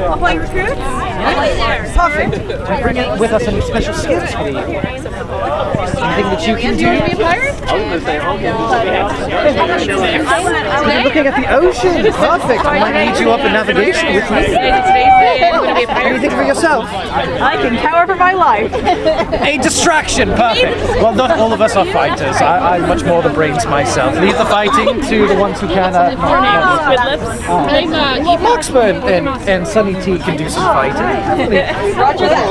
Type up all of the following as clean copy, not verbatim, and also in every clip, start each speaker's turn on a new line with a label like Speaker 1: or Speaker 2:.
Speaker 1: Ahoy recruits? Perfect. Do we bring with us any special skills for you? Anything that you can do?
Speaker 2: Are
Speaker 1: You're looking at the ocean. Perfect. I might need you up in navigation with me. Anything for yourself?
Speaker 2: I can cower for my life.
Speaker 1: A distraction. Perfect. Well, not all of us are fighters. I'm much more the brains myself. Leave the fighting to the ones who can. Larkspur and Sunny T can do some fighting.
Speaker 2: Roger that.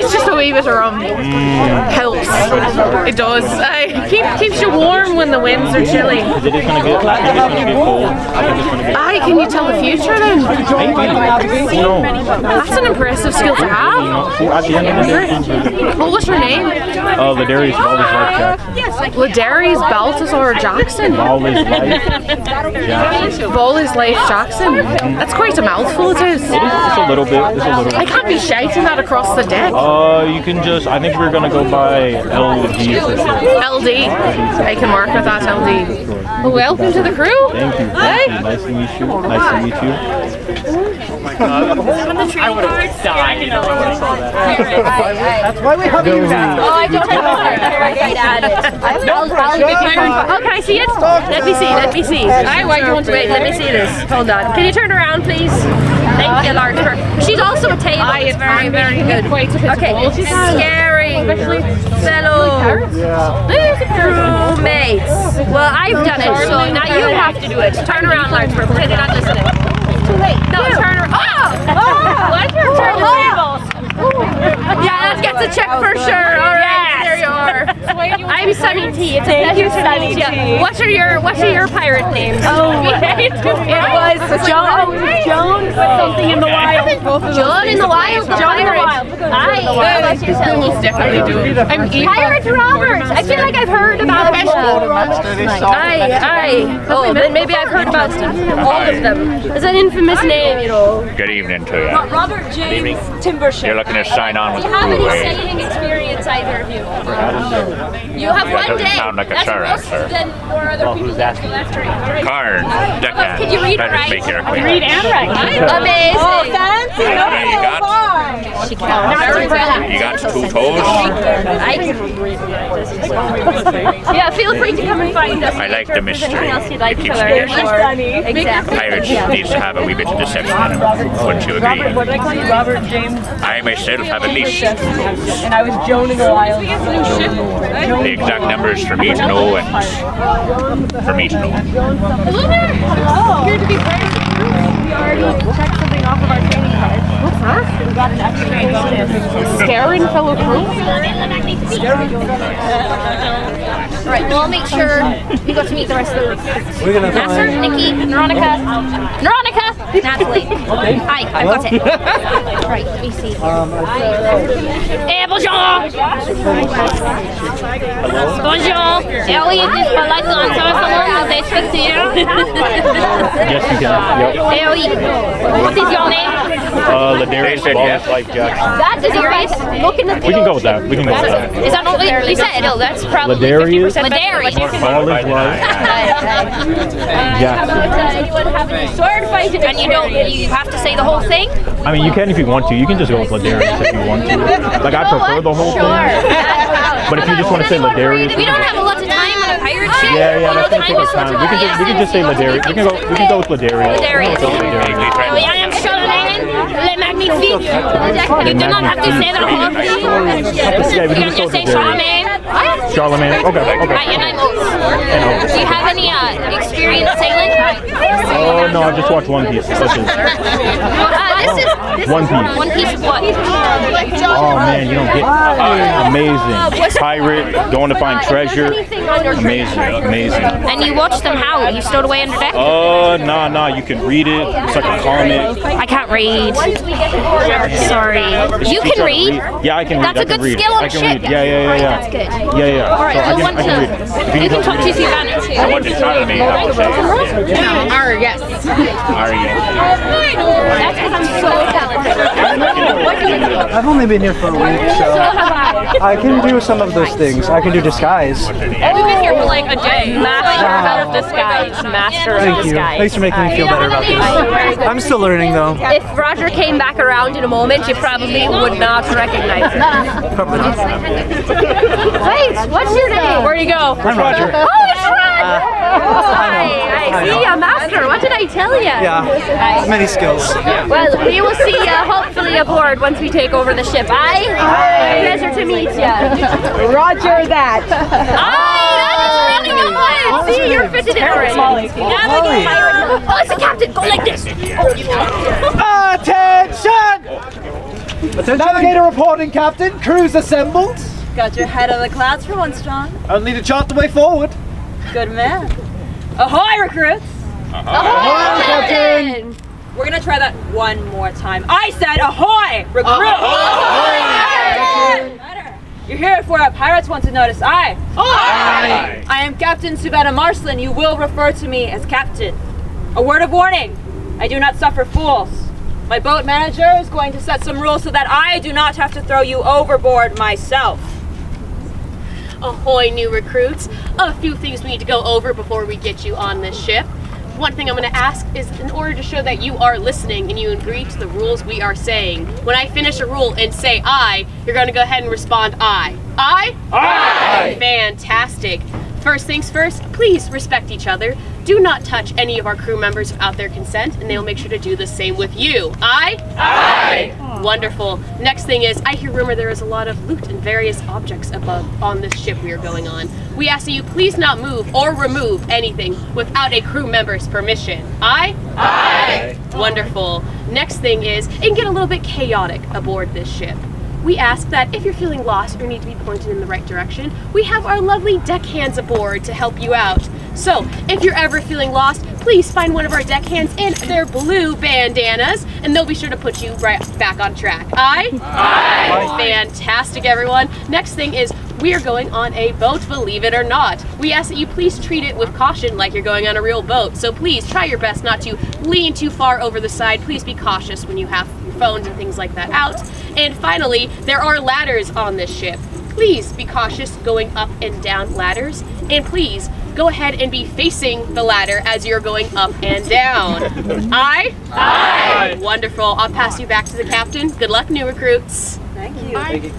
Speaker 3: It's just a wee bit of rum. Helps. It does. Keeps you warm when the winds are chilly.
Speaker 4: Is it just going to get cold?
Speaker 3: Can you tell the future then? That's an impressive skill to have. What was her name?
Speaker 4: Ladarius Balthazar Jackson.
Speaker 3: Ladarius Balthazar Jackson. Bally's Life Jackson. That's quite a mouthful, it is.
Speaker 4: It's a little bit.
Speaker 3: I can't be shouting that across the deck.
Speaker 4: You can just, I think we're going to go by LD for sure.
Speaker 3: LD. I can work with that, LD. Well, welcome to the crew.
Speaker 4: Thank you.
Speaker 3: Hey.
Speaker 4: Nice to meet you. Nice to meet you.
Speaker 5: Oh my god. I would have died if I would have saw that.
Speaker 1: That's why we have you now.
Speaker 2: Oh, I don't have very great at it.
Speaker 3: Oh, can I see it? Let me see. Why do you want to wait? Let me see this. Hold on. Can you turn around, please? Thank you, Larkspur. She's also a table. It's very, very good. Okay. Scaring fellow crewmates. Well, I've done it, so now you have to do it. Turn around, Larkspur. Pretend you're not listening. Too late. No, turn around. What's your turn the tables? Yeah, that gets a check for sure. All right, there you are. I'm Sunny T. It's a pleasure to meet you. What are your pirate names? Oh, it was Joan something in the wild. Joan in the wild. Joan in the wild. Most definitely do. I'm Pirate Robert. I feel like I've heard about it. Aye. Oh, then maybe I've heard about all of them. It's an infamous name, you know.
Speaker 6: Good evening to you.
Speaker 2: Robert James Timbership.
Speaker 6: You're looking to sign on with
Speaker 2: Do
Speaker 6: the
Speaker 2: you have
Speaker 6: crew,
Speaker 2: any
Speaker 6: eh?
Speaker 2: sailing experience, either of you? You have
Speaker 6: Yeah,
Speaker 2: one
Speaker 6: doesn't
Speaker 2: day.
Speaker 6: sound like a
Speaker 2: That's
Speaker 6: sir
Speaker 2: most
Speaker 6: answer.
Speaker 2: than more other people that do after you.
Speaker 6: Karn, deckhand.
Speaker 2: Can you read
Speaker 6: Pleasure to
Speaker 2: right?
Speaker 6: make your acquaintance.
Speaker 2: Read and write. Amazing. Oh, fancy.
Speaker 6: You got
Speaker 2: She can't.
Speaker 6: You got 2 toes?
Speaker 2: I can read. Yeah, feel free to come and find us.
Speaker 6: I like the mystery.
Speaker 2: Like
Speaker 6: It keeps me guessing.
Speaker 2: Exactly.
Speaker 6: Pirates needs to have a wee bit of deception in them. Wouldn't you agree?
Speaker 7: What did I call you? Robert James?
Speaker 6: I myself have at least 2 toes.
Speaker 7: And I was Joan in the wild.
Speaker 6: The exact numbers for me to know and for me to know.
Speaker 2: Hello there. Oh. Good to be part of the group. We already checked something off of our training cards. What's that? We got an extra bonus.
Speaker 3: Scaring fellow crew?
Speaker 2: Alright, we'll make sure we go to meet the rest of the recruits.
Speaker 1: We're gonna
Speaker 2: Nasser, Nikki, Veronica, Natalie. Okay. Hi, I've got it. Right, let me see. Hey, bonjour! Bonjour! Ellie, is this polite to answer someone? They speak to you?
Speaker 4: Yes, you can. Yep.
Speaker 2: Ellie, what is your name?
Speaker 4: Ladarius Balthazar Life Jackson.
Speaker 2: That is your face. Looking at the
Speaker 4: We can go with that. We can go with that.
Speaker 2: Is that not what you said? No, that's probably
Speaker 4: Ladarius
Speaker 2: 50% Ladarius.
Speaker 4: Balthazar Life Jackson.
Speaker 2: Anyone have any sword fighting? And you have to say the whole thing?
Speaker 4: I mean, you can if you want to. You can just go with Ladarius if you want to. Like, I prefer the whole thing. But if you just want to say Ladarius,
Speaker 2: We don't have a lot of time on a pirate ship.
Speaker 4: yeah, that's gonna take us time. We can just say Ladarius. We can go with Ladarius.
Speaker 2: Ladarius. I am Charlemagne, Le Magnifique. You do not have to say the whole thing.
Speaker 4: Yeah, we
Speaker 2: You
Speaker 4: can
Speaker 2: can just say Charlemagne.
Speaker 4: Charlemagne. Okay.
Speaker 2: Right, and I'm Oates. Do you have any experience sailing?
Speaker 4: Oh no, I've just watched One Piece.
Speaker 2: This is
Speaker 4: One Piece.
Speaker 2: One Piece of what?
Speaker 4: Oh man, you don't get amazing. Pirate, going to find treasure. Amazing.
Speaker 2: And you watch them how? You stowed away under deck?
Speaker 4: Nah. You can read it. It's like a comic.
Speaker 2: I can't read. Sorry. You can read?
Speaker 4: Yeah, I can read.
Speaker 2: That's a good skill on
Speaker 4: I can
Speaker 2: ship.
Speaker 4: read. Yeah.
Speaker 2: That's good.
Speaker 4: Yeah.
Speaker 2: Alright,
Speaker 4: So
Speaker 2: we'll want
Speaker 4: I can read.
Speaker 2: to. You can talk to Souvanna too.
Speaker 6: I want to try me.
Speaker 3: Yes.
Speaker 2: That's because I'm so talented.
Speaker 1: I've only been here for a week, so. I can do some of those things. I can do disguise.
Speaker 3: We've been here for like a day. Master of disguise. Master of
Speaker 1: Thank you.
Speaker 3: disguise.
Speaker 1: Thanks for making me feel better about this. I'm still learning though.
Speaker 3: If Roger came back around in a moment, you probably would not recognize him.
Speaker 1: Probably not.
Speaker 3: Wait, what's your name? Where do you go?
Speaker 1: I'm Roger.
Speaker 3: Oh, it's Ron! Hi, see ya, Master. What did I tell you?
Speaker 1: Yeah, many skills.
Speaker 3: Well, we will see you hopefully aboard once we take over the ship. Aye? Pleasure to meet you.
Speaker 7: Roger that.
Speaker 3: Aye, that is really good. See, you're fitted in already. Oh, it's the captain. Go like this.
Speaker 1: Attention! Navigator reporting, Captain. Crews assembled.
Speaker 7: Got your head of the clouds for once, John.
Speaker 1: Only to chart the way forward.
Speaker 7: Good man. Ahoy, recruits!
Speaker 1: Ahoy, Captain!
Speaker 7: We're gonna try that one more time. I said ahoy, recruits! Ahoy! You're here for our pirates want to notice. I am Captain Souvanna Marslin. You will refer to me as Captain. A word of warning. I do not suffer fools. My boat manager is going to set some rules so that I do not have to throw you overboard myself.
Speaker 8: Ahoy, new recruits. A few things we need to go over before we get you on this ship. One thing I'm going to ask is, in order to show that you are listening and you agree to the rules we are saying, when I finish a rule and say I, you're going to go ahead and respond I. I? Aye! Fantastic. First things first, please respect each other. Do not touch any of our crew members without their consent, and they will make sure to do the same with you. Aye? Aye! Wonderful. Next thing is, I hear rumor there is a lot of loot and various objects above on this ship we are going on. We ask that you please not move or remove anything without a crew member's permission. Aye? Aye! Wonderful. Next thing is, it can get a little bit chaotic aboard this ship. We ask that if you're feeling lost or need to be pointed in the right direction, we have our lovely deckhands aboard to help you out. So, if you're ever feeling lost, please find one of our deckhands in their blue bandanas, and they'll be sure to put you right back on track. Aye? Aye! Fantastic, everyone. Next thing is, we are going on a boat, believe it or not. We ask that you please treat it with caution like you're going on a real boat. So please try your best not to lean too far over the side. Please be cautious when you have your phones and things like that out. And finally, there are ladders on this ship. Please be cautious going up and down ladders. And please go ahead and be facing the ladder as you're going up and down. Aye? Aye! Wonderful. I'll pass you back to the captain. Good luck, new recruits.
Speaker 7: Thank you. Thank you.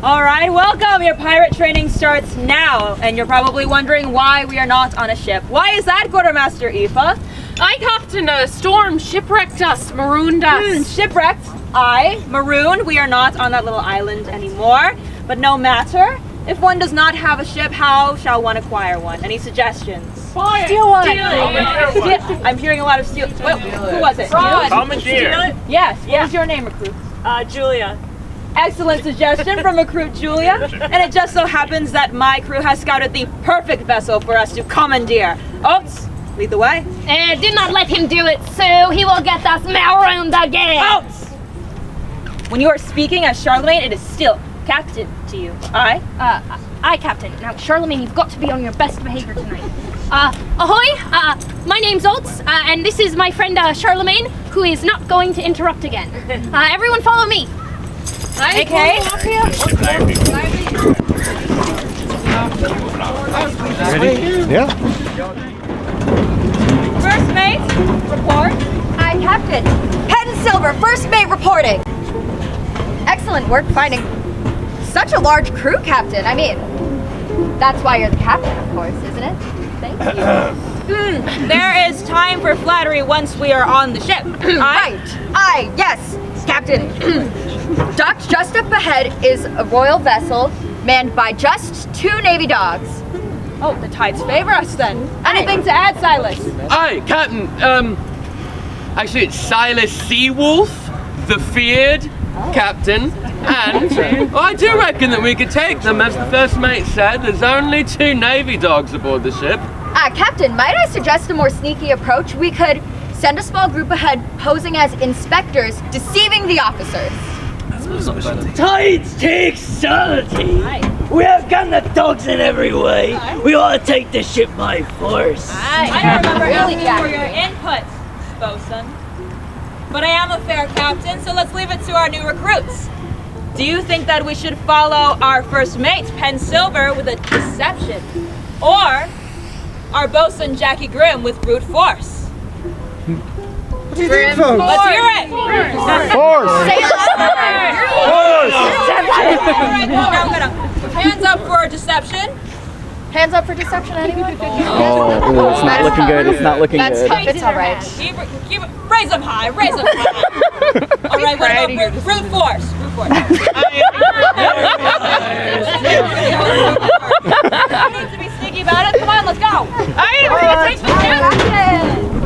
Speaker 7: All right, welcome. Your pirate training starts now, and you're probably wondering why we are not on a ship. Why is that, Quartermaster Aoife?
Speaker 8: Aye, Captain. A storm shipwrecked us, marooned us.
Speaker 7: Shipwrecked. Aye, marooned. We are not on that little island anymore. But no matter. If one does not have a ship, how shall one acquire one? Any suggestions? Steal one. I'm hearing a lot of steal. Well, who was it?
Speaker 5: Commandeer.
Speaker 7: Yes. What was your name, recruit?
Speaker 5: Julia.
Speaker 7: Excellent suggestion from recruit Julia. And it just so happens that my crew has scouted the perfect vessel for us to commandeer. Oates, lead the way.
Speaker 2: Do not let him do it, Sue. He will get us marooned again.
Speaker 7: Oates! When you are speaking as Charlemagne, it is still Captain to you. Aye?
Speaker 2: Aye, Captain. Now, Charlemagne, you've got to be on your best behavior tonight. Ahoy! My name's Oltz, and this is my friend Charlemagne, who is not going to interrupt again. Everyone follow me.
Speaker 7: Okay.
Speaker 1: Ready? Yeah.
Speaker 7: First mate, report.
Speaker 9: Aye, Captain. Head and Silver, first mate reporting. Excellent work finding such a large crew, Captain. I mean, that's why you're the captain, of course, isn't it? Thank you.
Speaker 7: There is time for flattery once we are on the ship.
Speaker 9: Right. Aye, yes, Captain. Docked just up ahead is a royal vessel manned by just 2 Navy dogs.
Speaker 7: Oh, the tides favor us then. Anything to add, Silas?
Speaker 5: Aye, Captain. Actually, it's Silas Seawolf, the feared captain, and I do reckon that we could take them. As the first mate said, there's only 2 Navy dogs aboard the ship.
Speaker 9: Captain, might I suggest a more sneaky approach? We could send a small group ahead posing as inspectors, deceiving the officers.
Speaker 10: Tides take subtlety. We have got the dogs in every way. We ought to take the ship by force.
Speaker 7: I remember asking for your input, bosun. But I am a fair captain, so let's leave it to our new recruits. Do you think that we should follow our first mate, Pen Silver, with a deception? Or our bosun, Jackie Grimm, with brute force?
Speaker 1: What do you think, folks?
Speaker 7: Let's hear it!
Speaker 4: Force!
Speaker 7: Hands up for deception.
Speaker 9: Hands up for deception, anyone?
Speaker 1: Oh, it's not looking good. It's not looking
Speaker 9: That's
Speaker 1: good.
Speaker 9: tough. It's all right.
Speaker 7: Keep it, raise them high, raise them high. All right, what about brute force? Brute force. You need to be sneaky about it. Come on, let's go.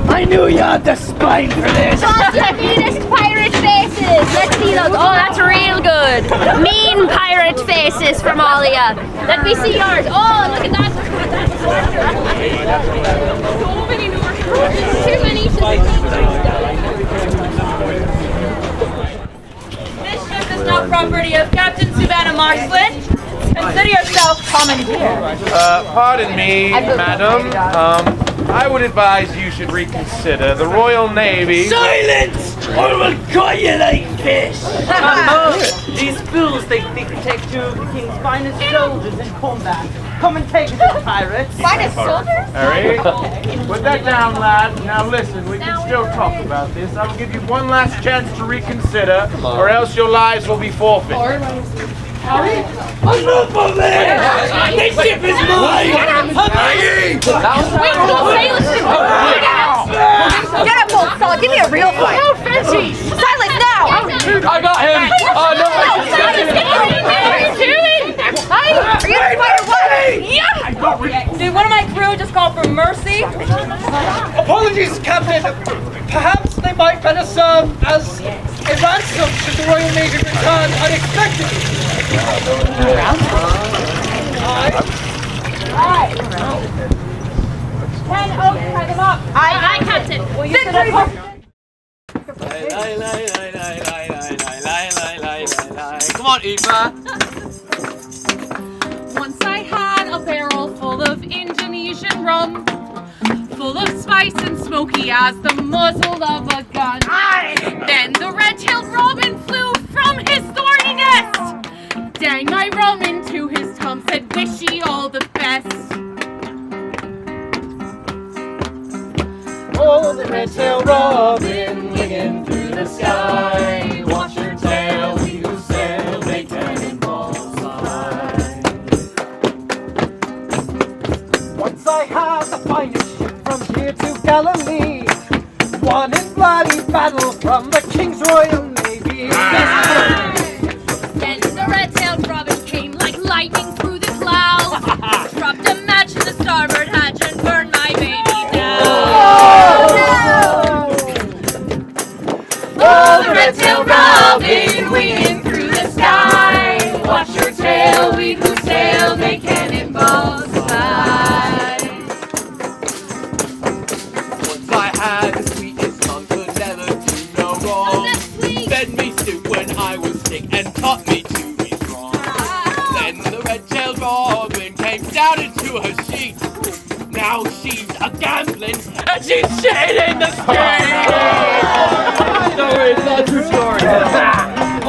Speaker 10: I knew you had the spine for this.
Speaker 2: What's your meanest pirate faces? Let's see those. Oh, that's real good. Mean pirate faces from all of ya. Let me see yours. Oh, look at that. So many more. Too many.
Speaker 7: This ship is now property of Captain Souvanna Marsland. Consider yourself commandeer.
Speaker 11: Pardon me, madam. I would advise you should reconsider. The Royal Navy...
Speaker 10: Silence! Or we'll cut you like fish!
Speaker 12: These fools think they can take two of the king's finest soldiers in combat. Come and take the pirates.
Speaker 9: Finest soldiers?
Speaker 11: Harry, put that down, lad. Now listen, we can still talk about this. I will give you one last chance to reconsider, or else your lives will be forfeit.
Speaker 10: Enough of it! This ship is mine!
Speaker 9: Get up, old fella. Give me a real fight. Silence now!
Speaker 5: I got him! Oh no!
Speaker 9: Are you the fight or what?
Speaker 7: Did one of my crew just call for mercy?
Speaker 12: Apologies, Captain. Perhaps they might better serve as a ransom should the Royal Navy return unexpectedly.
Speaker 7: Alright. 10 oaks, tie them up.
Speaker 2: Aye, Captain.
Speaker 5: Come on, Eva.
Speaker 3: Once I had a barrel full of Indonesian rum, full of spice and smoky as the muzzle of a gun. Then the red-tailed robin flew from his thorny nest, dang my rum into his tum, said wish ye all the best.
Speaker 12: Oh, the red-tailed robin winging through the sky. Watch your tail, we who sail, make cannonballs fly. Once I had the finest ship from here to Galilee, won in bloody battle from the King's Royal Navy.
Speaker 2: Then the red-tailed robin came like lightning through the clouds, dropped a match in the starboard hatch and burned my baby down.
Speaker 3: Oh, the red-tailed robin winging through the sky. Watch your tail, we who sail, make cannonballs fly.
Speaker 5: Once I had the sweetest tongue, could never do no wrong. Fed me soup when I was sick and taught me to be strong. Then the red-tailed robin came down into her sheet. Now she's a gambling and she's shitting in the street. No, it's not a true story.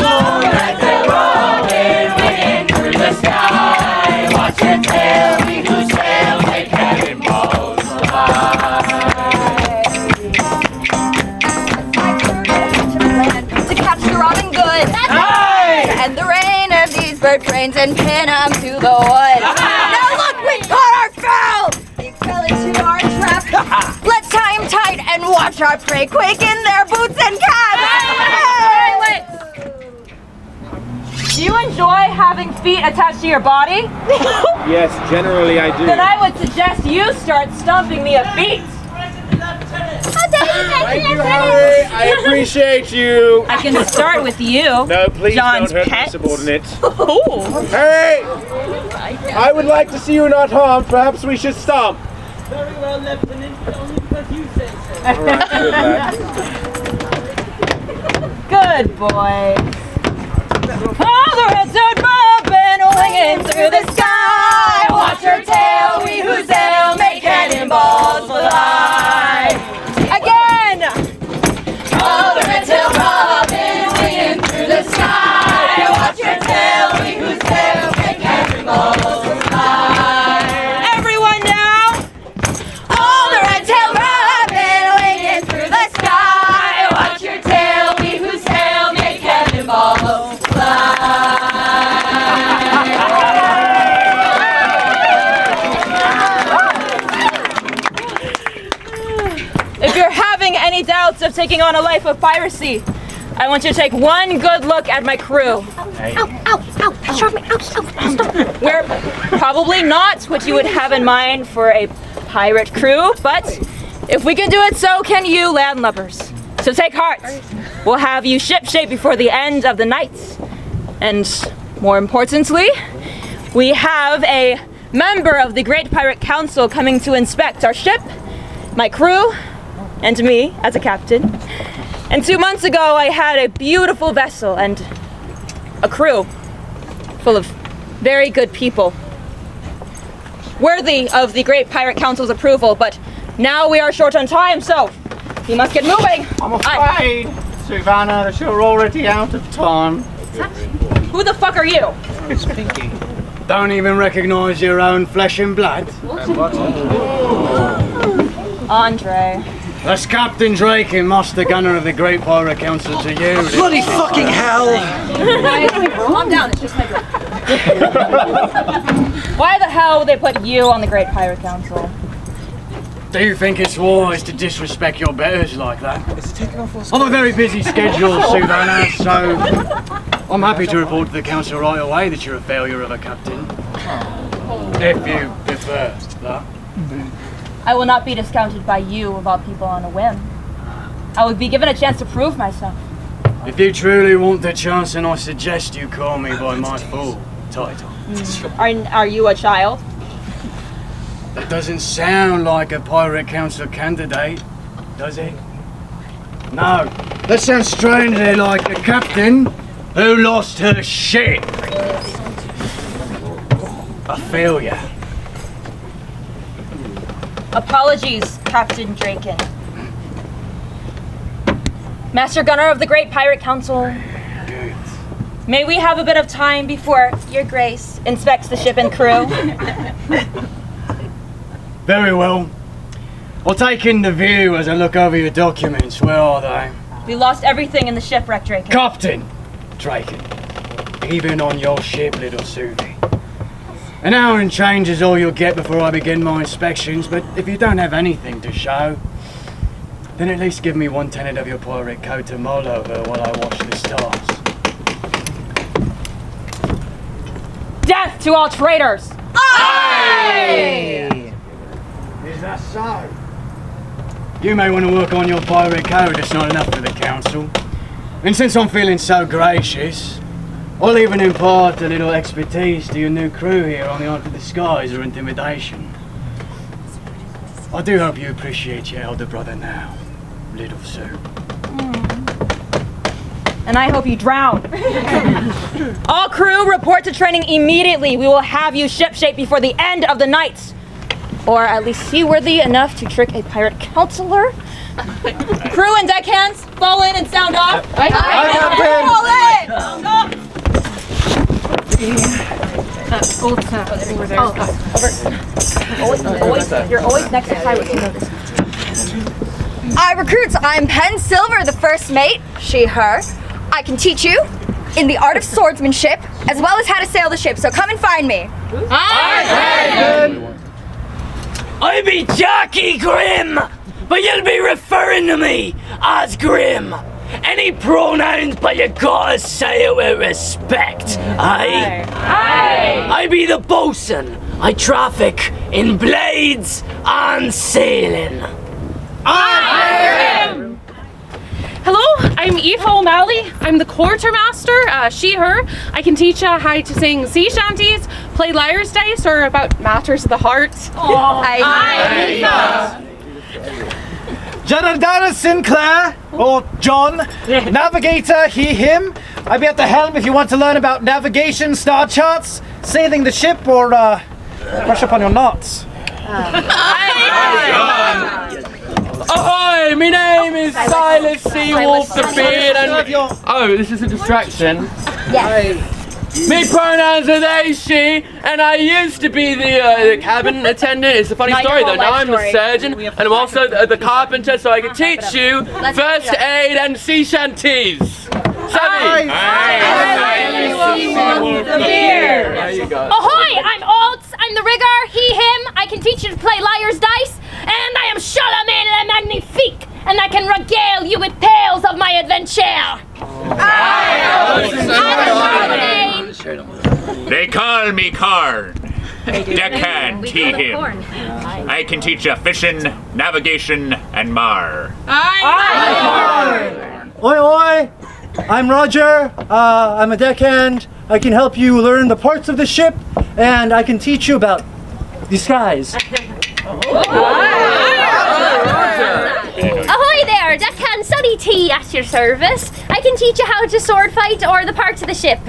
Speaker 3: Oh, the red-tailed robin winging through the sky. Watch your tail, we who sail, make cannonballs fly.
Speaker 9: To catch the robin good. And the rain of these bird brains and pin 'em to the wood. Now look, we caught our fowl! He fell into our trap. Let's tie him tight and watch our prey quake in their boots and caps.
Speaker 7: Do you enjoy having feet attached to your body?
Speaker 11: Yes, generally I do.
Speaker 7: Then I would suggest you start stomping me a beat.
Speaker 11: Thank you, Harry. I appreciate you.
Speaker 7: I can start with you.
Speaker 11: No, please
Speaker 7: John's
Speaker 11: don't hurt
Speaker 7: pet.
Speaker 11: my subordinates.
Speaker 7: Oh.
Speaker 11: Harry! I would like to see you not harmed. Perhaps we should stomp.
Speaker 12: Very well, Lieutenant. Only because you say so.
Speaker 11: All right, good lad.
Speaker 7: Good boy. Oh, the red-tailed robin winging through the sky. Watch your tail, we who sail, make cannonballs fly. Again.
Speaker 3: Oh, the red-tailed robin winging through the sky. Watch your
Speaker 7: of taking on a life of piracy, I want you to take one good look at my crew. We're probably not what you would have in mind for a pirate crew, but if we can do it, so can you, landlubbers. So take heart. We'll have you shipshape before the end of the night. And more importantly, we have a member of the Great Pirate Council coming to inspect our ship, my crew, and me as a captain. And 2 months ago, I had a beautiful vessel and a crew full of very good people, worthy of the Great Pirate Council's approval, but now we are short on time, so we must get moving.
Speaker 11: I'm afraid, Souvanna, that you're already out of time.
Speaker 7: Who the fuck are you?
Speaker 11: It's Pinky.
Speaker 10: Don't even recognize your own flesh and blood.
Speaker 7: Andre.
Speaker 10: That's Captain Drake and Master Gunner of the Great Pirate Council to you.
Speaker 1: Bloody fucking hell!
Speaker 7: Calm down, it's just my drink. Why the hell would they put you on the Great Pirate Council?
Speaker 10: Do you think it's wise to disrespect your betters like that? I'm a very busy schedule, Souvanna, so I'm happy to report to the council right away that you're a failure of a captain. If you prefer that.
Speaker 7: I will not be discounted by you, of all people, on a whim. I would be given a chance to prove myself.
Speaker 10: If you truly want the chance, then I suggest you call me by my full title.
Speaker 7: Are you a child?
Speaker 10: That doesn't sound like a Pirate Council candidate, does it? No, that sounds strangely like a captain who lost her ship. A failure.
Speaker 7: Apologies, Captain Draken. Master Gunner of the Great Pirate Council.
Speaker 10: Good.
Speaker 7: May we have a bit of time before Your Grace inspects the ship and crew?
Speaker 10: Very well. I'll take in the view as I look over your documents. Where are they?
Speaker 7: We lost everything in the shipwreck, Draken.
Speaker 10: Captain Draken. Even on your ship, little Suvi. An hour and change is all you'll get before I begin my inspections, but if you don't have anything to show, then at least give me 1/10 of your pirate coat to mull over while I watch the stars.
Speaker 7: Death to all traitors!
Speaker 10: Aye! Is that so? You may want to work on your pirate code, it's not enough for the council. And since I'm feeling so gracious, I'll even impart a little expertise to your new crew here on the Art of the Skies or Intimidation. I do hope you appreciate your elder brother now, little Sue.
Speaker 7: And I hope you drown. All crew report to training immediately. We will have you shipshape before the end of the night. Or at least seaworthy enough to trick a pirate counselor. Crew and deckhands, fall in and sound off.
Speaker 12: Aye, Captain.
Speaker 7: Fall in! You're always next to pirates, you know this.
Speaker 9: Recruits, I'm Pen Silver, the first mate, she, her. I can teach you in the art of swordsmanship, as well as how to sail the ship, so come and find me.
Speaker 10: I be Jockey Grim, but you'll be referring to me as Grim. Any pronouns, but you gotta say it with respect, aye? Aye! I be the bosun. I traffic in blades and sailing.
Speaker 8: Aye! Hello, I'm Eva O'Malley. I'm the quartermaster, she, her. I can teach you how to sing sea shanties, play liar's dice, or about matters of the heart.
Speaker 7: Aye.
Speaker 12: Jonadana Sinclair, or John, navigator, he, him. I'll be at the helm if you want to learn about navigation, star charts, sailing the ship, or brush up on your knots.
Speaker 5: Ahoy! My name is Silas Seawolf the Beard and... Oh, this is a distraction.
Speaker 9: Yes.
Speaker 5: Me pronouns are they, she, and I used to be the cabin attendant. It's a funny story though. Now I'm the surgeon, and I'm also the carpenter, so I can teach you first aid and sea shanties. Savvy? There you go.
Speaker 2: Ahoy! I'm Altz. I'm the rigger. He, him. I can teach you to play liar's dice. And I am Charlemagne le Magnifique. And and I can regale you with tales of my adventure.
Speaker 6: They call me Karn. Deckhand, he, him. I can teach you fishing, navigation, and mar.
Speaker 12: Oi, oi! I'm Roger. I'm a deckhand. I can help you learn the parts of the ship, and I can teach you about the skies.
Speaker 2: Ahoy there, Deckhand Sunny Tea at your service. I can teach you how to sword fight or the parts of the ship.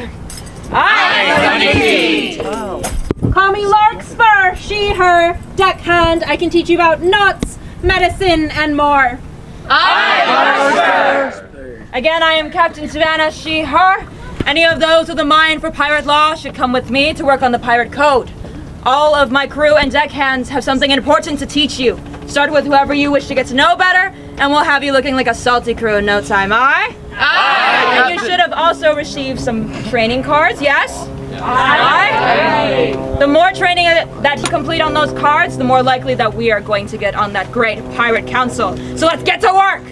Speaker 7: Call me Larkspur, she, her, deckhand. I can teach you about knots, medicine, and more. Again, I am Captain Souvanna, she, her. Any of those with a mind for pirate law should come with me to work on the pirate code. All of my crew and deckhands have something important to teach you. Start with whoever you wish to get to know better, and we'll have you looking like a salty crew in no time, aye? And you should have also received some training cards, yes? Aye. The more training that you complete on those cards, the more likely that we are going to get on that great pirate council. So let's get to work!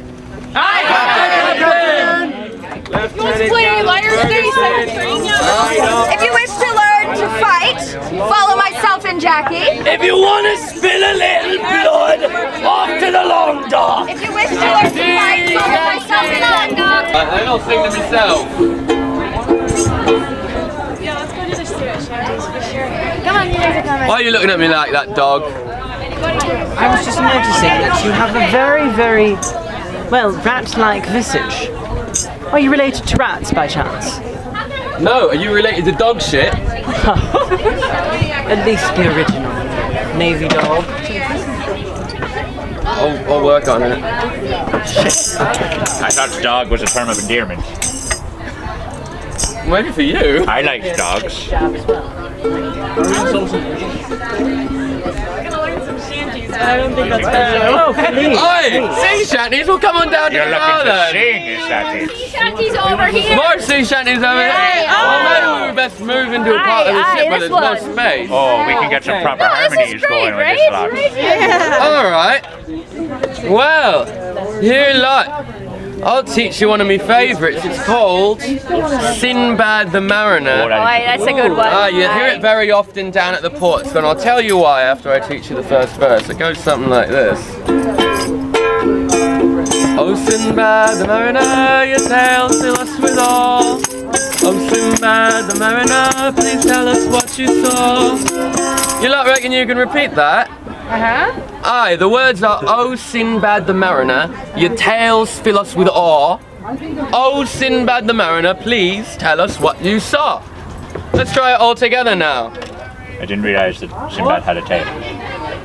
Speaker 7: Aye, Captain!
Speaker 3: Let's play Liar's Day.
Speaker 9: If you wish to learn to fight, follow myself and Jackie.
Speaker 5: If you want to spill a little blood, off to the long dock.
Speaker 9: If you wish to learn to fight, follow myself and long dog.
Speaker 5: I don't sing to myself.
Speaker 3: Yeah, let's go to the shanties for sure. Come on, you guys are coming.
Speaker 5: Why are you looking at me like that, dog?
Speaker 1: I was just noticing that you have a very, very, well, rat-like visage. Are you related to rats by chance?
Speaker 5: No, are you related to dog shit?
Speaker 1: At least the original. Navy dog.
Speaker 5: I'll work on it.
Speaker 6: I thought dog was a term of endearment.
Speaker 5: Maybe for you.
Speaker 6: I like dogs.
Speaker 1: I don't think that's fair. Oh, please.
Speaker 5: Oi! Sea shanties, well come on down to
Speaker 6: You're
Speaker 5: the
Speaker 6: looking
Speaker 5: bar
Speaker 6: to
Speaker 5: then.
Speaker 6: sing, is that it?
Speaker 2: Shanty's over here.
Speaker 5: More sea shanties over here. Well, maybe we best move into a part of the ship where there's more space.
Speaker 6: Oh, we can get some proper harmonies going with this lot.
Speaker 5: Alright. Well, here lot. I'll teach you one of my favourites. It's called Sinbad the Mariner.
Speaker 3: That's a good one.
Speaker 5: You hear it very often down at the ports, and I'll tell you why after I teach you the first verse. It goes something like this. Oh Sinbad the Mariner, your tales fill us with awe. Oh Sinbad the Mariner, please tell us what you saw. You lot reckon you can repeat that? Aye, the words are, oh Sinbad the Mariner, your tales fill us with awe. Oh Sinbad the Mariner, please tell us what you saw. Let's try it all together now.
Speaker 6: I didn't realize that Sinbad had a tail.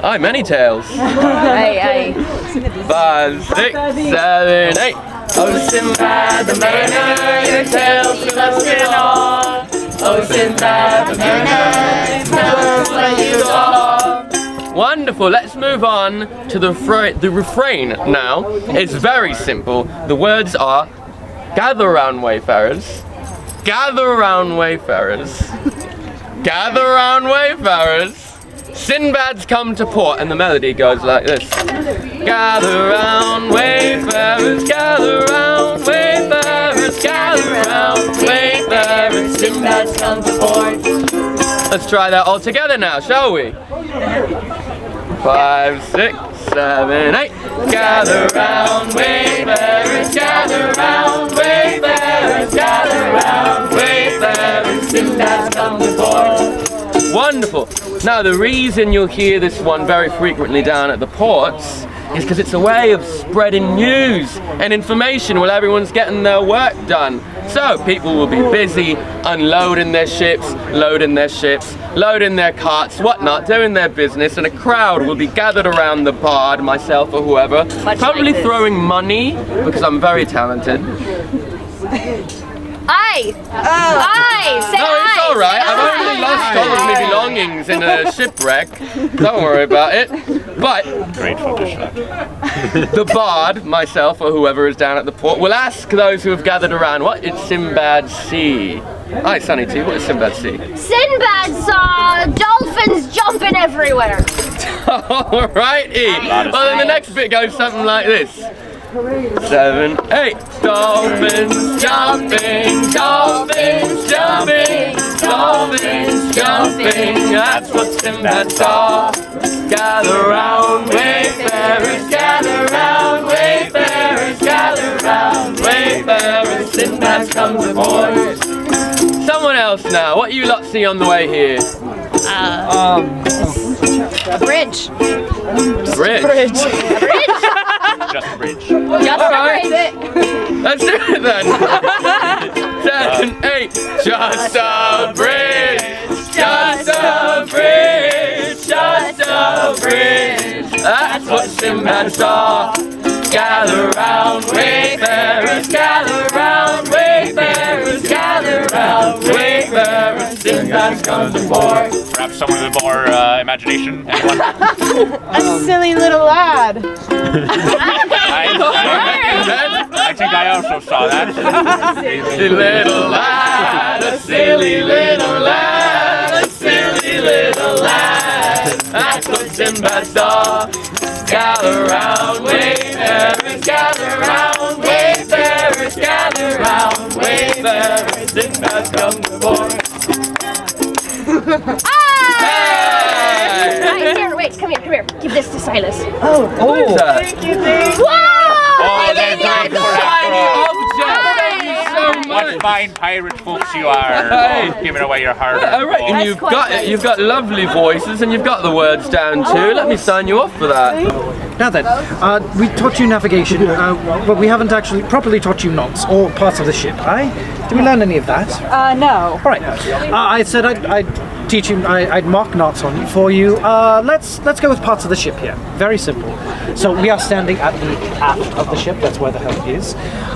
Speaker 5: Aye, many tales.
Speaker 3: Aye.
Speaker 5: 5, 6, 7, 8. Oh Sinbad the Mariner, your tales fill us with awe. Oh Sinbad the Mariner, tell us what you saw. Wonderful, let's move on to the refrain now. It's very simple. The words are, gather round wayfarers, gather round wayfarers, gather round wayfarers. Sinbad's come to port, and the melody goes like this. Gather round wayfarers, gather round wayfarers, gather round wayfarers, Sinbad's come to port. Let's try that all together now, shall we? 5, 6, 7, 8. Gather round wayfarers, gather round wayfarers, gather round wayfarers, Sinbad's come to port. Wonderful. Now the reason you'll hear this one very frequently down at the ports is because it's a way of spreading news and information while everyone's getting their work done. So people will be busy unloading their ships, loading their carts, whatnot, doing their business, and a crowd will be gathered around the bard, myself or whoever, probably throwing money, because I'm very talented.
Speaker 2: Aye. Aye. Say
Speaker 5: no, it's all right. I've only lost all of my belongings in a shipwreck. Don't worry about it. But
Speaker 6: grateful dish.
Speaker 5: The bard, myself, or whoever is down at the port, will ask those who have gathered around, what is Sinbad see? Aye, Sunny T, what does Sinbad see?
Speaker 2: Sinbad saw dolphins jumping everywhere.
Speaker 5: Alrighty. Well, then the next bit goes something like this. 7, 8. Dolphins jumping, dolphins jumping, dolphins jumping. That's what Sinbad saw. Gather round, wayfarers, gather round, wayfarers, gather round, wayfarers. Sinbad comes aboard. Someone else now. What you lot see on the way here?
Speaker 9: A bridge.
Speaker 5: Bridge.
Speaker 6: Just a bridge.
Speaker 9: Just a bridge.
Speaker 5: Let's do it then. 7, 8. Just a bridge. Just a bridge. Just a bridge. That's what Sinbad saw. Gather round, wayfarers. Gather round, wayfarers. Gather round, wayfarers. Sinbad comes aboard.
Speaker 6: Perhaps someone with more imagination? Anyone?
Speaker 13: A silly little lad.
Speaker 6: I think I also saw that.
Speaker 5: Silly little lad, a silly little lad, a silly little lad. That's what Sinbad saw. Gather round, wayfarers, gather round, wayfarers, gather round, wayfarers. Sinbad comes aboard.
Speaker 2: Right, here, wait, come here. Give this to Silas.
Speaker 5: What is that?
Speaker 13: Thank you.
Speaker 6: Oh, there's
Speaker 5: Shiny object. Thank you so much.
Speaker 6: What fine pirate folks you are.
Speaker 5: Hey.
Speaker 6: Oh, giving away your hard
Speaker 5: All right, and you've got it. You've got lovely voices, and you've got the words down too. Let me sign you off for that.
Speaker 12: Now then, we taught you navigation, but we haven't actually properly taught you knots or parts of the ship, aye? Did we learn any of that?
Speaker 13: No.
Speaker 12: All right. I said I'd teach you. I'd mark knots on for you. Let's go with parts of the ship here. Very simple. So we are standing at the aft of the ship. That's where the helm is,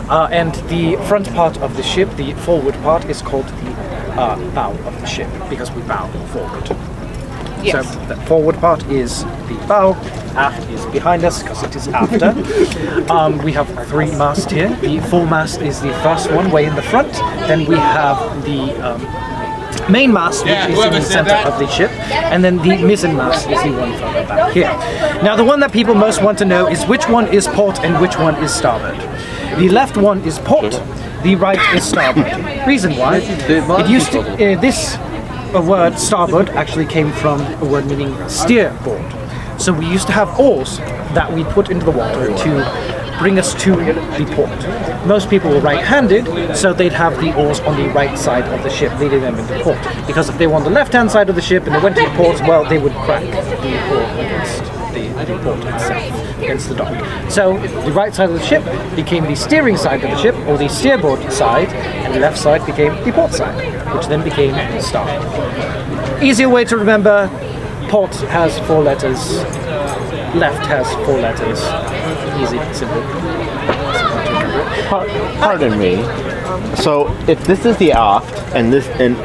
Speaker 12: and the front part of the ship, the forward part, is called the bow of the ship because we bow forward.
Speaker 13: Yes.
Speaker 12: So the forward part is the bow, aft is behind us because it is after. We have 3 masts here. The foremast is the first one, way in the front. Then we have the main mast, which is in the center of the ship, and then the mizzen mast is the one further back here. Now the one that people most want to know is which one is port and which one is starboard. The left one is port, the right is starboard. Reason why? It used to, a word starboard actually came from a word meaning steerboard. So we used to have oars that we put into the water to bring us to the port. Most people were right-handed, so they'd have the oars on the right side of the ship, leading them into port. Because if they were on the left-hand side of the ship and they went to the port, well, they would crack the oar against the port itself, against the dock. So the right side of the ship became the steering side of the ship, or the steerboard side, and the left side became the port side, which then became the starboard. Easier way to remember, port has 4 letters, left has 4 letters. Easy, simple.
Speaker 14: Pardon me. So if this is the aft and this and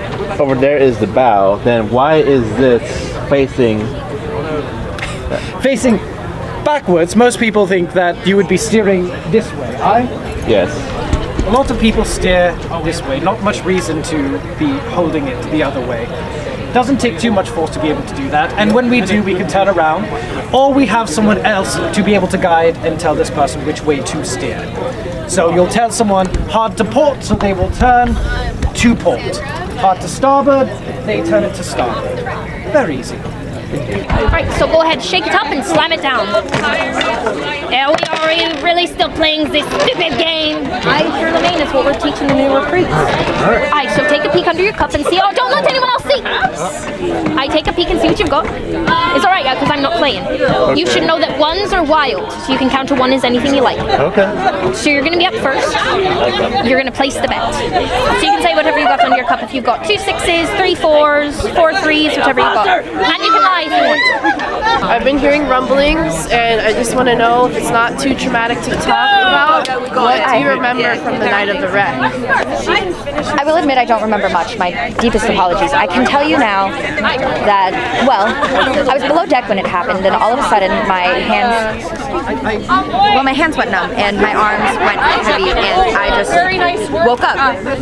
Speaker 14: over there is the bow, then why is this facing
Speaker 12: backwards? Most people think that you would be steering this way, aye?
Speaker 14: Yes.
Speaker 12: A lot of people steer this way, not much reason to be holding it the other way. Doesn't take too much force to be able to do that, and when we do, we can turn around, or we have someone else to be able to guide and tell this person which way to steer. So you'll tell someone hard to port, so they will turn to port. Hard to starboard, they turn it to starboard. Very easy.
Speaker 2: Right, so go ahead, shake it up and slam it down. Yeah, we are really still playing this stupid game. Charlemagne is what we're teaching the new recruits. Aye, so take a peek under your cup and see. Oh, don't let anyone else see. I take a peek and see what you've got. It's alright, yeah, because I'm not playing. Okay. You should know that 1s are wild, so you can count to 1 as anything you like.
Speaker 14: Okay.
Speaker 2: So you're going to be up first. You're going to place the bet. So you can say whatever you got under your cup. If you've got 2 6s, 3 4s, 4 3s, whatever you got. And you can lie if you want.
Speaker 13: I've been hearing rumblings, and I just want to know if it's not too traumatic to talk about. What do you remember from the night of the wreck?
Speaker 9: I will admit I don't remember much. My deepest apologies. I can tell you now that, well, I was below deck when it happened, and all of a sudden my hands went numb and my arms went heavy, and I just woke up.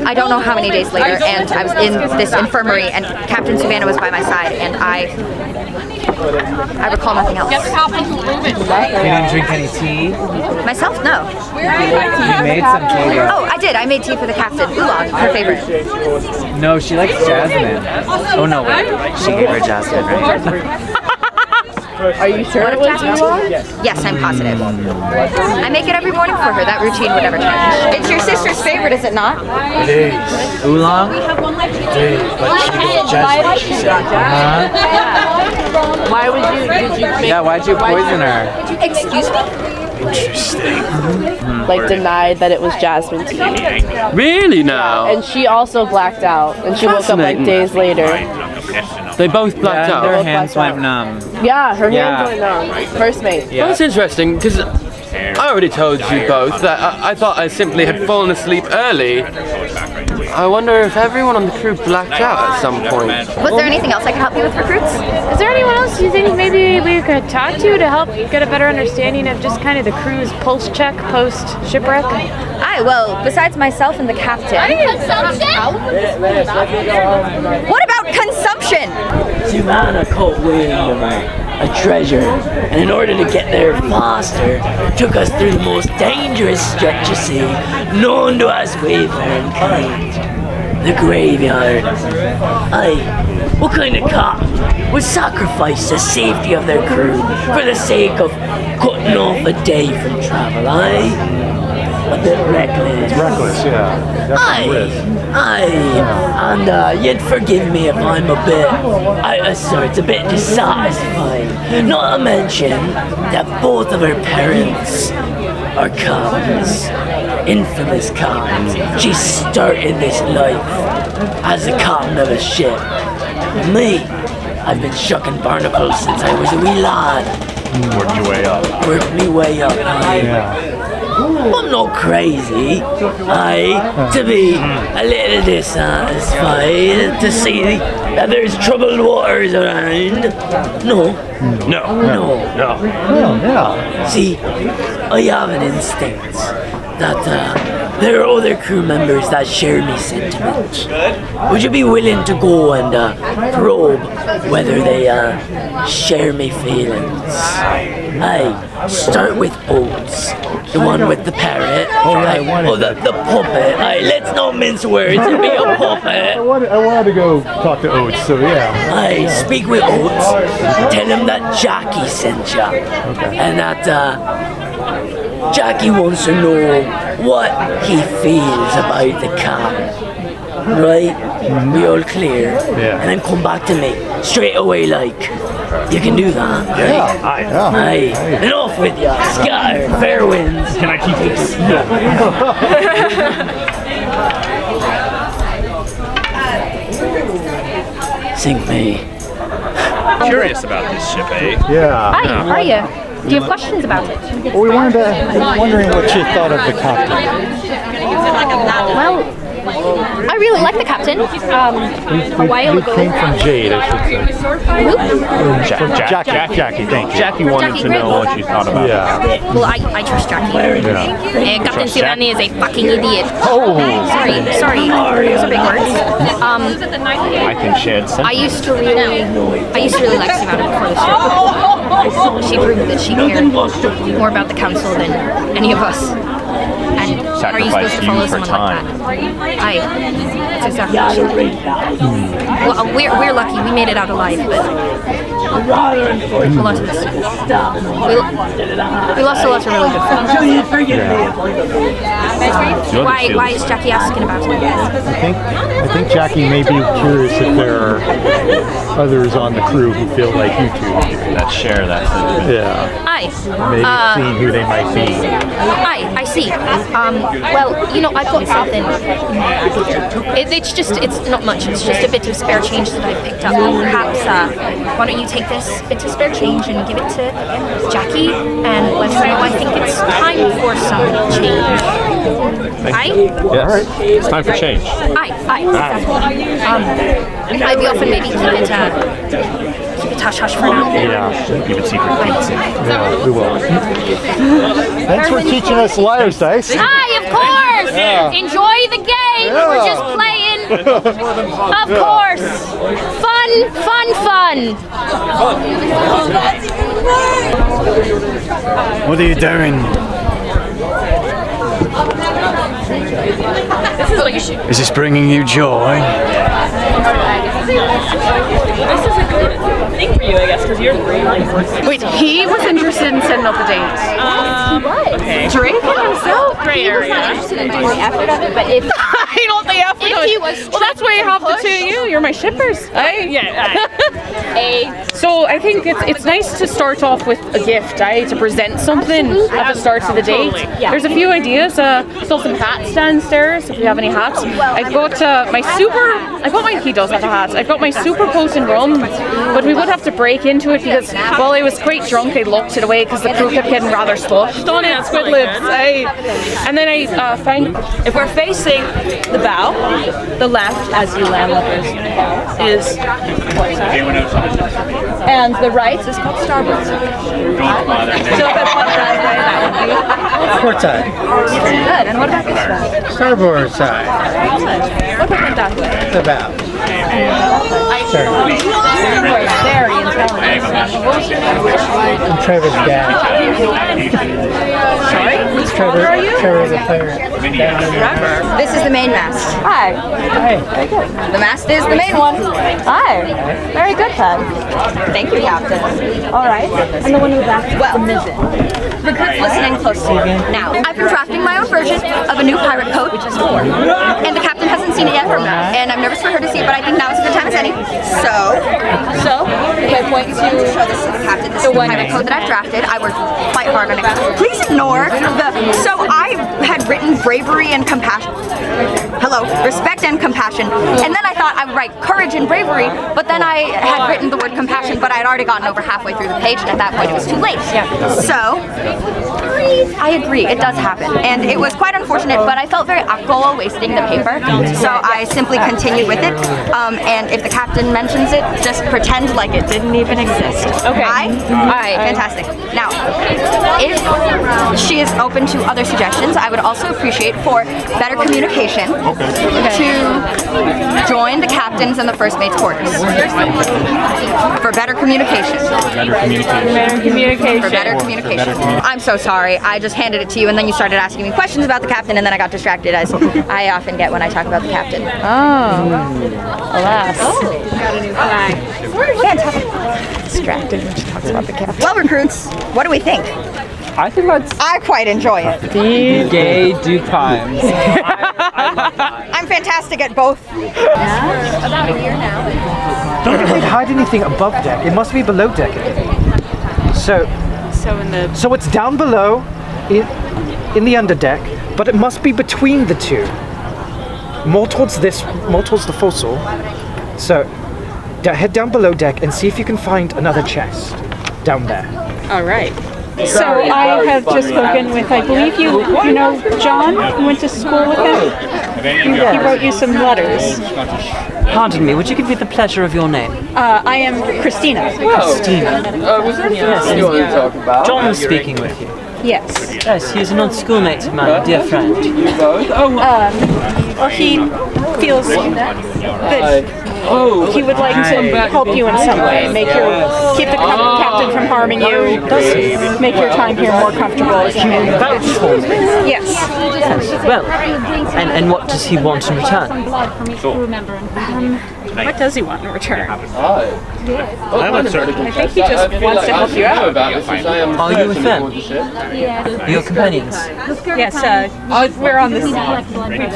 Speaker 9: I don't know how many days later, and I was in this infirmary, and Captain Souvanna was by my side, and I recall nothing else.
Speaker 12: You didn't drink any tea?
Speaker 9: Myself, no.
Speaker 12: You made some tea.
Speaker 9: Oh, I did. I made tea for the captain. Oolong, her favorite.
Speaker 12: No, she likes jasmine. Oh no, wait. She gave her jasmine, right?
Speaker 13: Are you sure it was oolong?
Speaker 9: Yes, I'm positive. I make it every morning for her. That routine would never change. It's your sister's favorite, is it not?
Speaker 10: It is.
Speaker 12: Oolong?
Speaker 10: It is, but she gets jasmine, she said.
Speaker 13: Why would you? Did you?
Speaker 12: Yeah, why'd you poison her?
Speaker 9: Excuse me?
Speaker 10: Interesting.
Speaker 13: Like denied that it was jasmine tea.
Speaker 5: Really now?
Speaker 13: And she also blacked out, and she woke up like
Speaker 5: Fascinating.
Speaker 13: days later.
Speaker 5: They both blacked out.
Speaker 12: Their hands went numb.
Speaker 13: Yeah, her
Speaker 12: Yeah.
Speaker 13: hands went numb. First mate.
Speaker 5: Well, that's interesting because I already told you both that I thought I simply had fallen asleep early. I wonder if everyone on the crew blacked out at some point.
Speaker 9: Was there anything else I could help you with, recruits?
Speaker 3: Is there anyone else you think maybe we could talk to help get a better understanding of just kind of the crew's pulse check post shipwreck?
Speaker 9: Aye, well, besides myself and the captain. What about consumption?
Speaker 15: Souvanna caught wind of a treasure, and in order to get there faster, took us through the most dangerous stretch of sea known to us wayfaring kind, the graveyard. Aye, what kind of captain would sacrifice the safety of their crew for the sake of cutting off a day from travel, aye? A bit reckless.
Speaker 4: It's reckless, yeah.
Speaker 15: Aye, and you'd forgive me if I'm a bit, I assert, a bit dissatisfied. Not to mention that both of her parents are captains, infamous captains. She started this life as the captain of a ship. Me, I've been shucking barnacles since I was a wee lad.
Speaker 4: Worked your way up.
Speaker 15: Worked me way up, aye.
Speaker 4: Yeah.
Speaker 15: I'm not crazy, aye, to be a little dissatisfied to see that there's troubled waters around. No.
Speaker 4: Yeah.
Speaker 15: See, I have an instinct that there are other crew members that share me sentiment. Would you be willing to go and probe whether they share me feelings? Aye, start with Oates, the one with the parrot. The puppet. Aye, let's not mince words and be a puppet.
Speaker 4: I wanted to go talk to Oates, so yeah.
Speaker 15: Aye, speak with Oates. Tell him that Jackie sent ya. Okay. And that Jackie wants to know what he feels about the cap. Right? We all clear?
Speaker 4: Yeah.
Speaker 15: And then come back to me straight away, like. You can do that, right?
Speaker 4: Yeah.
Speaker 15: Aye. And off with ya. Scatter. Fair winds.
Speaker 4: Can I keep this?
Speaker 15: Sink me.
Speaker 6: Curious about this ship, eh?
Speaker 14: Yeah.
Speaker 2: Hi, how are you? Do you have questions about it?
Speaker 14: Well, we were wondering what you thought of the captain.
Speaker 2: Well, I really like the captain. A while ago.
Speaker 14: We came from Jade, I should say. Jackie, thank you.
Speaker 4: Jackie wanted to know what you thought about it.
Speaker 14: Yeah.
Speaker 2: Well, I trust Jackie. Captain Souvanna is a fucking idiot.
Speaker 14: Oh!
Speaker 2: Sorry. Those are big words.
Speaker 4: I think she had sense.
Speaker 2: I used to really like Souvanna before the ship. She proved that she cared more about the council than any of us. And are you supposed to follow someone like that? Aye, that's exactly what she did. Well, we're lucky. We made it out alive, but a lot of us. We lost a lot of really good friends. Why is Jackie asking about it?
Speaker 14: I think Jackie may be curious if there are others on the crew who feel like you two
Speaker 4: that share that sentiment.
Speaker 14: Yeah.
Speaker 2: Aye.
Speaker 14: Maybe seeing who they might be.
Speaker 2: Aye, I see. Well, I've got something. It's not much. It's just a bit of spare change that I picked up. Perhaps, why don't you take this bit of spare change and give it to Jackie and let her know I think it's time for some change. Aye?
Speaker 4: Yes. All right. It's time for change.
Speaker 2: Aye. Exactly. I'd be often maybe keep it hush hush for now.
Speaker 14: Yeah.
Speaker 4: Keep it secret.
Speaker 14: Yeah, we will. Thanks for teaching us liar's dice.
Speaker 2: Aye, of course!
Speaker 14: Yeah.
Speaker 2: Enjoy the game!
Speaker 14: Yeah.
Speaker 2: We're just playing! Of course! Fun!
Speaker 10: What are you doing? Is this bringing you joy?
Speaker 16: This is a good thing for you, I guess, because you're really...
Speaker 3: Wait, he was interested in setting up a date.
Speaker 16: Okay.
Speaker 3: Drake himself?
Speaker 2: He was not interested in doing the effort of it, but if
Speaker 3: I don't think effort.
Speaker 2: if he was,
Speaker 3: Well, that's why you have the two of you. You're my shippers. So I think it's nice to start off with a gift, to present something at the start of the date.
Speaker 2: Yeah.
Speaker 3: There's a few ideas. Still some hats downstairs if you have any hats. I've got he does have a hat. I've got my super potent rum, but we would have to break into it because while I was quite drunk, I locked it away because the crew kept getting rather splashed on it. Squid lips. And then I found.
Speaker 16: If we're facing the bow, the left, as you landlubbers, is port side, and the right is called starboard side. So if I point that way, that would be
Speaker 1: Port side.
Speaker 16: good. And what about this way?
Speaker 1: Starboard side.
Speaker 16: What about that way?
Speaker 1: The bow. Sure.
Speaker 16: Very intelligent.
Speaker 1: And Trevor's dad.
Speaker 16: Sorry?
Speaker 1: Trevor's a pirate.
Speaker 9: This is the main mast.
Speaker 16: Hi.
Speaker 1: Hi.
Speaker 16: Very good.
Speaker 9: The mast is the main one.
Speaker 16: Hi. Very good, Ted.
Speaker 9: Thank you, Captain.
Speaker 16: All right. And the one in the back is the mizzen.
Speaker 9: Recruits listening closely. Now, I've been drafting my own version of a new pirate code, and the captain hasn't seen it yet, and I'm nervous for her to see it, but I think now is a good time as any. So, if I point to show this to the captain, this is the pirate code that I've drafted. I worked quite hard on it. Please ignore the. So I had written bravery and compassion. Respect and compassion, and then I thought I would write courage and bravery, but then I had written the word compassion, but I had already gotten over halfway through the page, and at that point it was too late. So. I agree, it does happen, and it was quite unfortunate, but I felt very awkward wasting the paper, so I simply continued with it, and if the captain mentions it, just pretend like it didn't even exist.
Speaker 16: Okay.
Speaker 9: Alright, fantastic. Now, if she is open to other suggestions, I would also appreciate for better communication to join the captain's and the first mate's quarters. For better communication. For better communication. I'm so sorry. I just handed it to you and then you started asking me questions about the captain and then I got distracted as I often get when I talk about the captain.
Speaker 3: Alas.
Speaker 16: Got a new flag.
Speaker 9: Fantastic. Distracted when she talks about the captain. Well, recruits, what do we think?
Speaker 1: I think
Speaker 9: I quite enjoy it.
Speaker 1: the gay do times.
Speaker 9: I'm fantastic at both.
Speaker 2: about a year now.
Speaker 12: Don't think they'd hide anything above deck. It must be below deck again. So it's down below in the underdeck, but it must be between the two. More towards the forecastle. So head down below deck and see if you can find another chest down there.
Speaker 16: All right.
Speaker 17: So I have just spoken with, I believe you know John, you went to school with him? He wrote you some letters.
Speaker 18: Pardon me, would you give me the pleasure of your name?
Speaker 17: I am Christina.
Speaker 18: Christina.
Speaker 5: Was there anything you wanted to talk about?
Speaker 18: John was speaking with you.
Speaker 17: Yes.
Speaker 18: Yes, he is an old schoolmate of mine, dear friend.
Speaker 17: Well, he feels that he would like to help you in some way, keep the captain from harming you, make your time here more comfortable. Yes.
Speaker 18: Well, and what does he want in return?
Speaker 17: What does he want in return?
Speaker 18: I'm uncertain.
Speaker 17: I think he just wants to help you out.
Speaker 18: Are you with them? Your companions?
Speaker 17: Yes, we're on this. We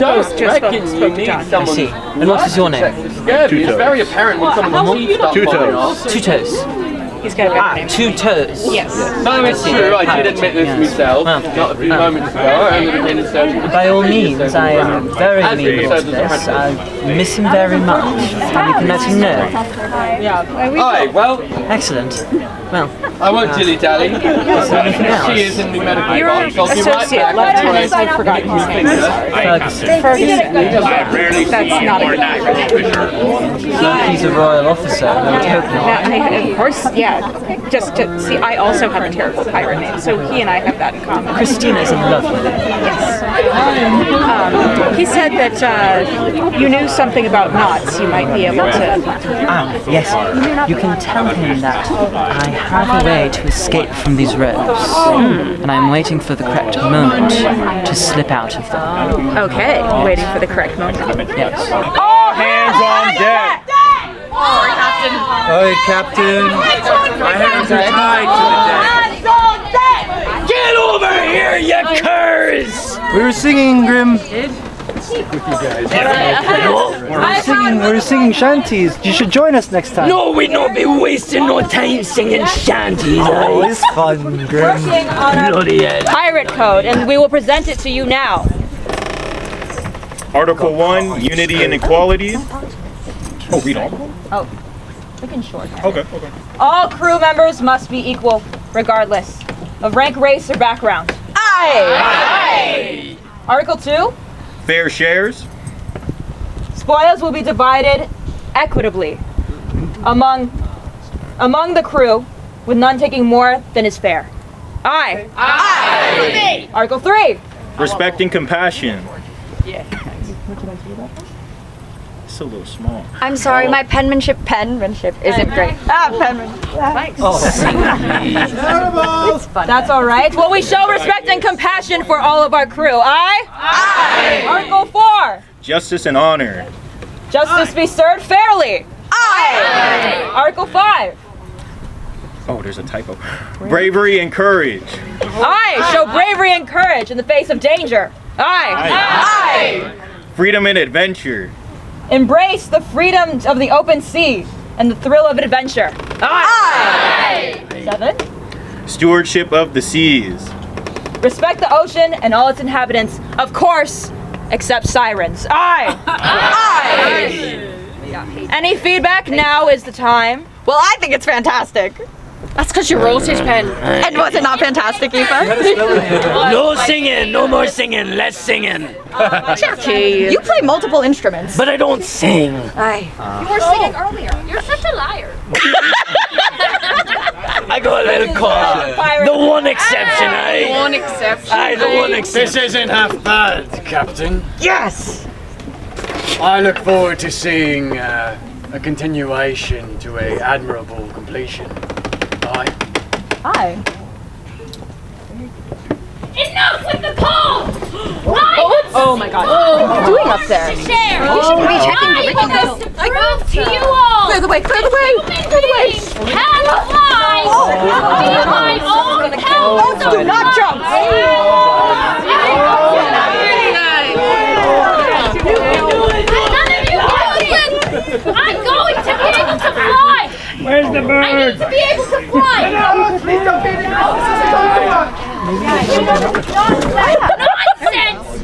Speaker 17: both just spoke to John.
Speaker 18: I see. And what is your name?
Speaker 5: It's very apparent when someone sees stuff falling off.
Speaker 18: Two Toes.
Speaker 17: He's got a good name.
Speaker 18: 2 Toes.
Speaker 17: Yes.
Speaker 5: No, it's true. I did admit this myself not a few moments ago. I only admitted certain.
Speaker 18: By all means, I am very amenable to this. I miss him very much. And you can let him know.
Speaker 5: Alright, well.
Speaker 18: Excellent. Well,
Speaker 5: I won't dilly-dally. She is in the medical box. I'll be right back.
Speaker 17: Lieutenant, I've forgotten his name. Ferguson. That's not a good name.
Speaker 18: He's a royal officer. I would hope not.
Speaker 17: Of course, yeah. Just to see, I also have a terrible pirate name, so he and I have that in common.
Speaker 18: Christina is a lovely name.
Speaker 17: Yes. He said that you knew something about knots. You might be able to.
Speaker 18: Yes. You can tell him that I have a way to escape from these ropes, and I'm waiting for the correct moment to slip out of them.
Speaker 17: Okay, waiting for the correct moment.
Speaker 18: Yes.
Speaker 4: All hands on deck.
Speaker 7: Sorry, Captain.
Speaker 19: Hey, Captain.
Speaker 11: My hands are tied to the deck.
Speaker 15: Get over here, you curs!
Speaker 19: We were singing, Grim. We were singing shanties. You should join us next time.
Speaker 15: No, we'd not be wasting no time singing shanties.
Speaker 19: Oh, it's fun, Grim.
Speaker 7: Working on our
Speaker 15: Bloody hell.
Speaker 7: pirate code, and we will present it to you now.
Speaker 4: Article 1, unity and equality. Oh, read all.
Speaker 7: Oh, we can short.
Speaker 4: Okay.
Speaker 7: All crew members must be equal, regardless of rank, race, or background. Aye! Article 2,
Speaker 4: Fair shares.
Speaker 7: spoils will be divided equitably among the crew, with none taking more than is fair. Aye! Aye! Article 3,
Speaker 4: Respect and compassion. It's a little small.
Speaker 9: I'm sorry, my penmanship isn't great. Penmanship.
Speaker 7: Thanks. That's all right. Well, we show respect and compassion for all of our crew. Aye? Aye. Article 4.
Speaker 4: Justice and honor.
Speaker 7: Justice be served fairly. Aye. Article 5.
Speaker 4: Oh, there's a typo. Bravery and courage.
Speaker 7: Aye. Show bravery and courage in the face of danger. Aye. Aye.
Speaker 4: Freedom and adventure.
Speaker 7: Embrace the freedom of the open sea and the thrill of adventure. Aye. 7.
Speaker 4: Stewardship of the seas.
Speaker 7: Respect the ocean and all its inhabitants, of course, except sirens. Aye. Aye. Any feedback? Now is the time.
Speaker 9: Well, I think it's fantastic.
Speaker 3: That's because you rolled his pen.
Speaker 9: And was it not fantastic, Aoife?
Speaker 15: No singing, no more singing, less singing.
Speaker 9: Jackie, you play multiple instruments.
Speaker 15: But I don't sing.
Speaker 9: Aye.
Speaker 2: You were singing earlier. You're such a liar.
Speaker 15: I got a little caught. The one exception, eh?
Speaker 8: One exception.
Speaker 15: Aye, the one exception.
Speaker 10: This isn't half bad, Captain.
Speaker 9: Yes!
Speaker 10: I look forward to seeing a continuation to a admirable completion. Aye.
Speaker 7: Aye.
Speaker 2: Enough with the call!
Speaker 7: Oh my god. What are you doing up there?
Speaker 2: Share!
Speaker 9: You shouldn't be checking the
Speaker 2: I
Speaker 9: rigging.
Speaker 2: to prove to you all!
Speaker 9: Clear the way, clear the way! Clear the way!
Speaker 2: Can fly! Be my own counsel!
Speaker 9: Do not jump!
Speaker 2: I'm going to be able to fly!
Speaker 15: Where's the bird?
Speaker 2: I need to be able to fly! Nonsense!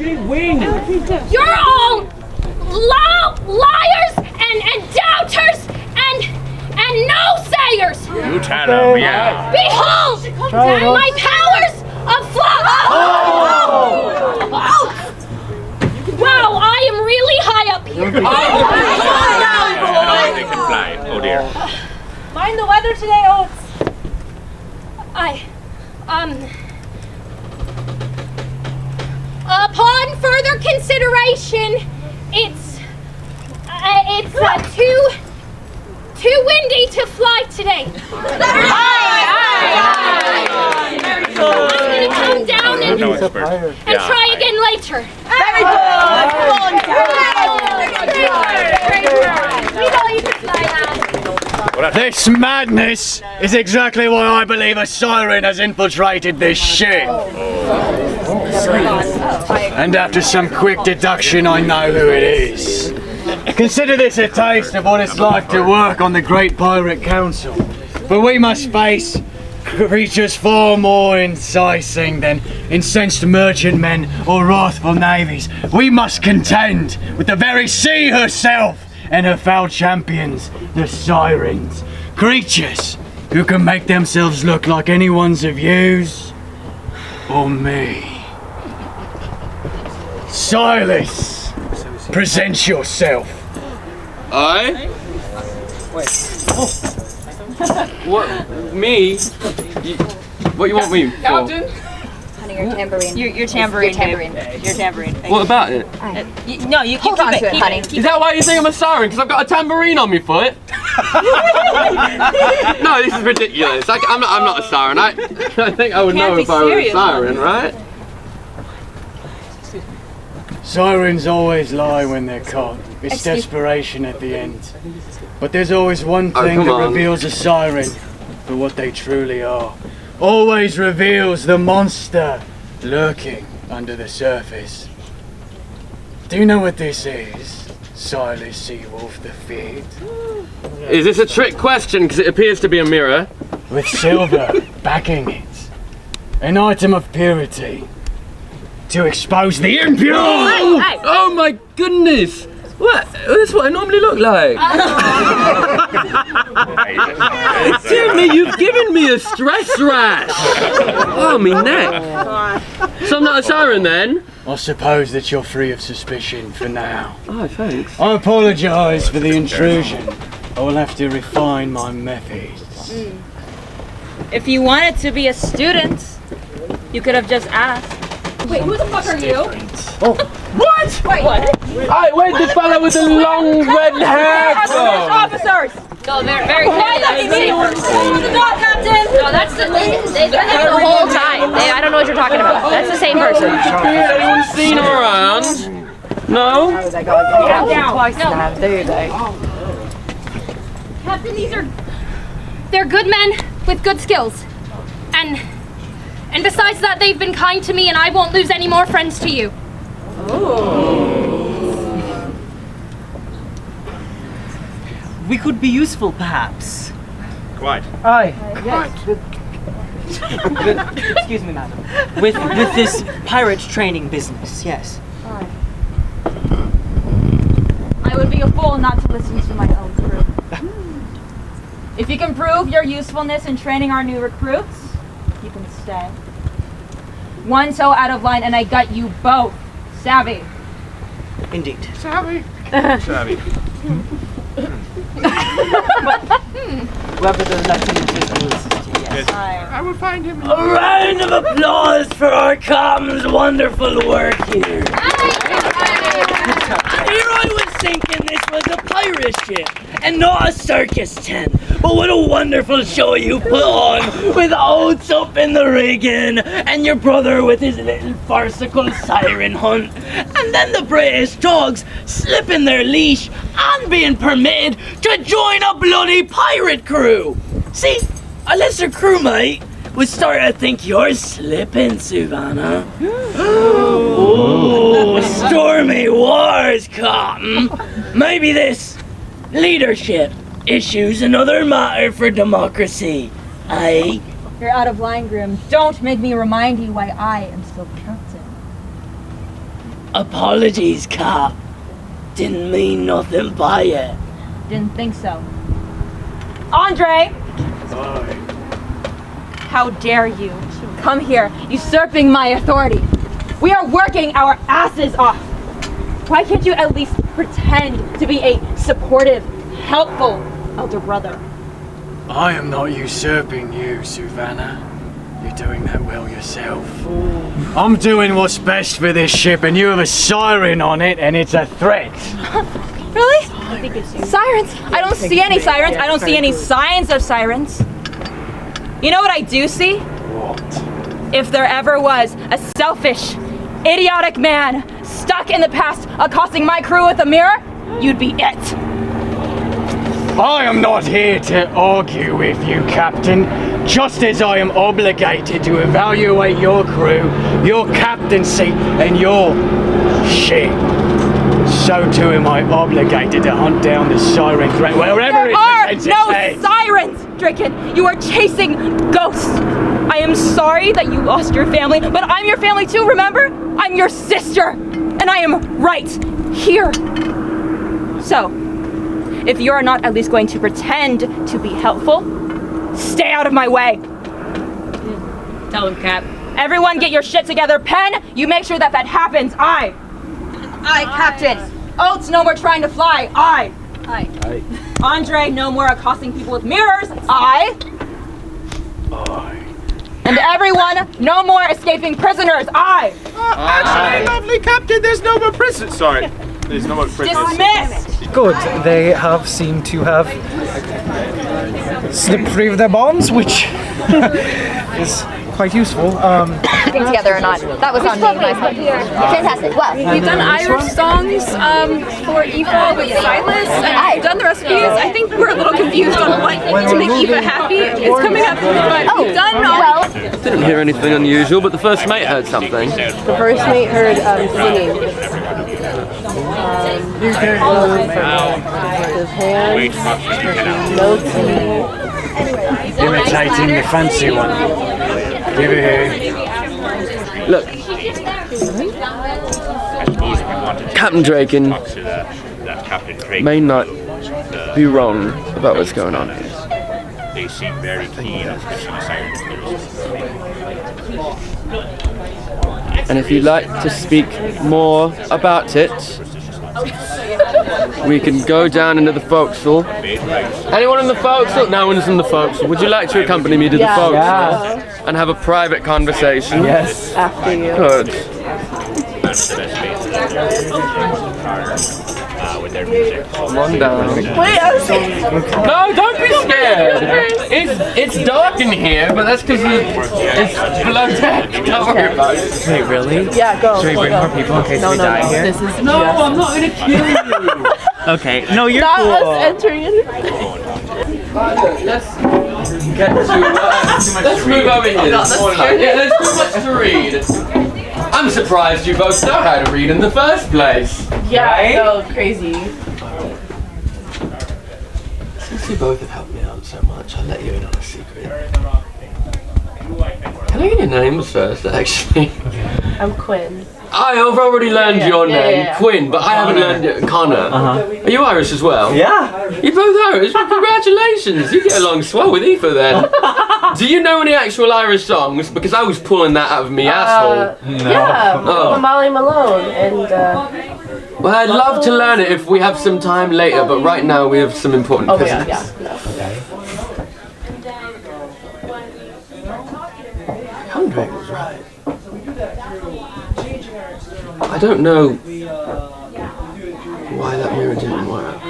Speaker 2: You're all liars and doubters and no-sayers!
Speaker 4: Lieutenant, yeah.
Speaker 2: Behold! My powers of flight! Wow, I am really high up here.
Speaker 6: They can fly. Oh dear.
Speaker 7: Mind the weather today, Oates.
Speaker 2: Upon further consideration, it's too windy to fly today. I'm gonna come down and try again later.
Speaker 9: Very
Speaker 10: good! This madness is exactly why I believe a siren has infiltrated this ship. And after some quick deduction, I know who it is. Consider this a taste of what it's like to work on the Great Pirate Council. But we must face creatures far more enticing than incensed merchantmen or wrathful navies. We must contend with the very sea herself and her foul champions, the sirens. Creatures who can make themselves look like anyone's of use or me. Silas, present yourself.
Speaker 5: I? Wait. Oh. What? Me? What you want me for?
Speaker 7: Honey,
Speaker 9: meaning your tambourine.
Speaker 7: Your tambourine.
Speaker 9: Your tambourine.
Speaker 7: Your tambourine.
Speaker 5: What about it?
Speaker 7: No, you
Speaker 9: Hold
Speaker 7: keep
Speaker 9: on
Speaker 7: it.
Speaker 9: to it,
Speaker 7: Keep
Speaker 9: honey.
Speaker 7: it.
Speaker 5: Is that why you think I'm a siren? Because I've got a tambourine on my foot? No, this is ridiculous. I'm not a siren. I think I would
Speaker 7: Can't
Speaker 5: know
Speaker 7: be
Speaker 5: if I were a
Speaker 7: serious,
Speaker 5: siren, right?
Speaker 10: Sirens always lie when they're caught. It's desperation at the end. But there's always one thing
Speaker 5: come
Speaker 10: that
Speaker 5: on.
Speaker 10: reveals a siren for what they truly are. Always reveals the monster lurking under the surface. Do you know what this is? Silas Seawolf the Feared?
Speaker 5: Is this a trick question? Because it appears to be a mirror.
Speaker 10: With silver backing it. An item of purity. To expose the impure!
Speaker 5: Oh my goodness! What? That's what I normally look like. Timmy, you've given me a stress rash. Oh, me neck. So I'm not a siren then?
Speaker 10: I suppose that you're free of suspicion for now.
Speaker 5: Oh, thanks.
Speaker 10: I apologise for the intrusion. I will have to refine my methods.
Speaker 7: If you wanted to be a student, you could have just asked.
Speaker 2: Wait, who the fuck are you?
Speaker 5: What?
Speaker 7: Wait, what?
Speaker 5: Where's the fella with the long red hair go?
Speaker 7: Officers!
Speaker 8: No, they're very
Speaker 7: Why not me? The dog captain!
Speaker 3: No, that's the whole time. I don't know what you're talking about. That's the same person.
Speaker 5: Anyone seen him around? No?
Speaker 9: There you go.
Speaker 2: Captain, they're good men with good skills. And besides that, they've been kind to me and I won't lose any more friends to you.
Speaker 18: We could be useful, perhaps.
Speaker 6: Quiet.
Speaker 18: Aye. Excuse me, madam. With this pirate training business, yes.
Speaker 7: I would be a fool not to listen to my own crew. If you can prove your usefulness in training our new recruits, you can stay. One toe out of line and I got you both. Savvy.
Speaker 18: Indeed.
Speaker 11: Savvy. Savvy.
Speaker 18: Whoever the lieutenant is, I will assist you, yes.
Speaker 11: I will find him.
Speaker 15: A round of applause for our captain's wonderful work here. Here I was thinking this was a pirate ship and not a circus tent. But what a wonderful show you put on with Oates up in the rigging and your brother with his little farcical siren hunt. And then the British dogs slipping their leash and being permitted to join a bloody pirate crew. See, a lesser crewmate would start to think you're slipping, Souvanna. Oh, stormy waters, Captain. Maybe this leadership issue's another matter for democracy, aye?
Speaker 7: You're out of line, Grim. Don't make me remind you why I am still captain.
Speaker 15: Apologies, Cap. Didn't mean nothing by it.
Speaker 7: Didn't think so. Andre! How dare you come here usurping my authority? We are working our asses off. Why can't you at least pretend to be a supportive, helpful elder brother?
Speaker 10: I am not usurping you, Souvanna. You're doing that well yourself. I'm doing what's best for this ship and you have a siren on it and it's a threat.
Speaker 7: Really? Sirens? I don't see any sirens. I don't see any signs of sirens. You know what I do see?
Speaker 10: What?
Speaker 7: If there ever was a selfish, idiotic man stuck in the past accosting my crew with a mirror, you'd be it.
Speaker 10: I am not here to argue with you, Captain. Just as I am obligated to evaluate your crew, your captaincy, and your ship, so too am I obligated to hunt down the siren threat wherever it presents its
Speaker 7: There are
Speaker 10: head.
Speaker 7: no sirens, Draken. You are chasing ghosts. I am sorry that you lost your family, but I'm your family too, remember? I'm your sister, and I am right here. So, if you're not at least going to pretend to be helpful, stay out of my way.
Speaker 8: Tell him, Cap.
Speaker 7: Everyone get your shit together. Pen, you make sure that happens. Aye, Captain. Oates, no more trying to fly. Aye. Andre, no more accosting people with mirrors. Aye. And everyone, No more escaping prisoners. Aye.
Speaker 11: Actually, lovely Captain, there's no more prisoners. Sorry, there's no more prisoners.
Speaker 7: Dismissed.
Speaker 12: Good. They have seemed to have slipped free of their bonds, which is quite useful.
Speaker 9: Keeping together or not. That was on me. Fantastic. Well,
Speaker 3: We've done Irish songs for Aoife with Silas, and we've done the recipes. I think we're a little confused on what to make Aoife happy. It's coming up, but we've done all.
Speaker 5: Didn't hear anything unusual, but the first mate heard something.
Speaker 13: The first mate heard singing.
Speaker 10: Imitating the fancy one. Give it here.
Speaker 5: Look. Captain Draken may not be wrong about what's going on here.
Speaker 6: They seem very keen on fishing the sirens.
Speaker 5: And if you'd like to speak more about it, we can go down into the forecastle. Anyone in the forecastle? No one's in the forecastle. Would you like to accompany me to the forecastle and have a private conversation?
Speaker 13: Yes. After you.
Speaker 5: Good.
Speaker 6: With their music.
Speaker 5: Come on down.
Speaker 13: Wait, I was saying.
Speaker 5: No, don't be scared. It's dark in here, but that's because it's below deck. Don't worry about it.
Speaker 18: Wait, really?
Speaker 13: Yeah, go.
Speaker 18: Should we bring more people in case we die here?
Speaker 13: This is
Speaker 5: No, I'm not gonna kill you.
Speaker 18: Okay, no, you're
Speaker 13: not
Speaker 18: cool.
Speaker 13: us entering it.
Speaker 5: Let's get to. Let's move over here. Yeah, there's too much to read. I'm surprised you both know how to read in the first place.
Speaker 13: Yeah,
Speaker 5: right?
Speaker 13: no, crazy.
Speaker 5: Since you both have helped me out so much, I'll let you in on a secret. Can I get your names first, actually?
Speaker 13: I'm Quinn.
Speaker 5: I've already learned your name, Quinn, but I haven't learned it. Connor. Are you Irish as well?
Speaker 18: Yeah.
Speaker 5: You're both Irish? Well, congratulations. You get along swell with Aoife then. Do you know any actual Irish songs? Because I was pulling that out of me asshole.
Speaker 13: Yeah, Molly Malone and
Speaker 5: Well, I'd love to learn it if we have some time later, but right now we have some important business. Andre was right. I don't know why that mirror didn't work.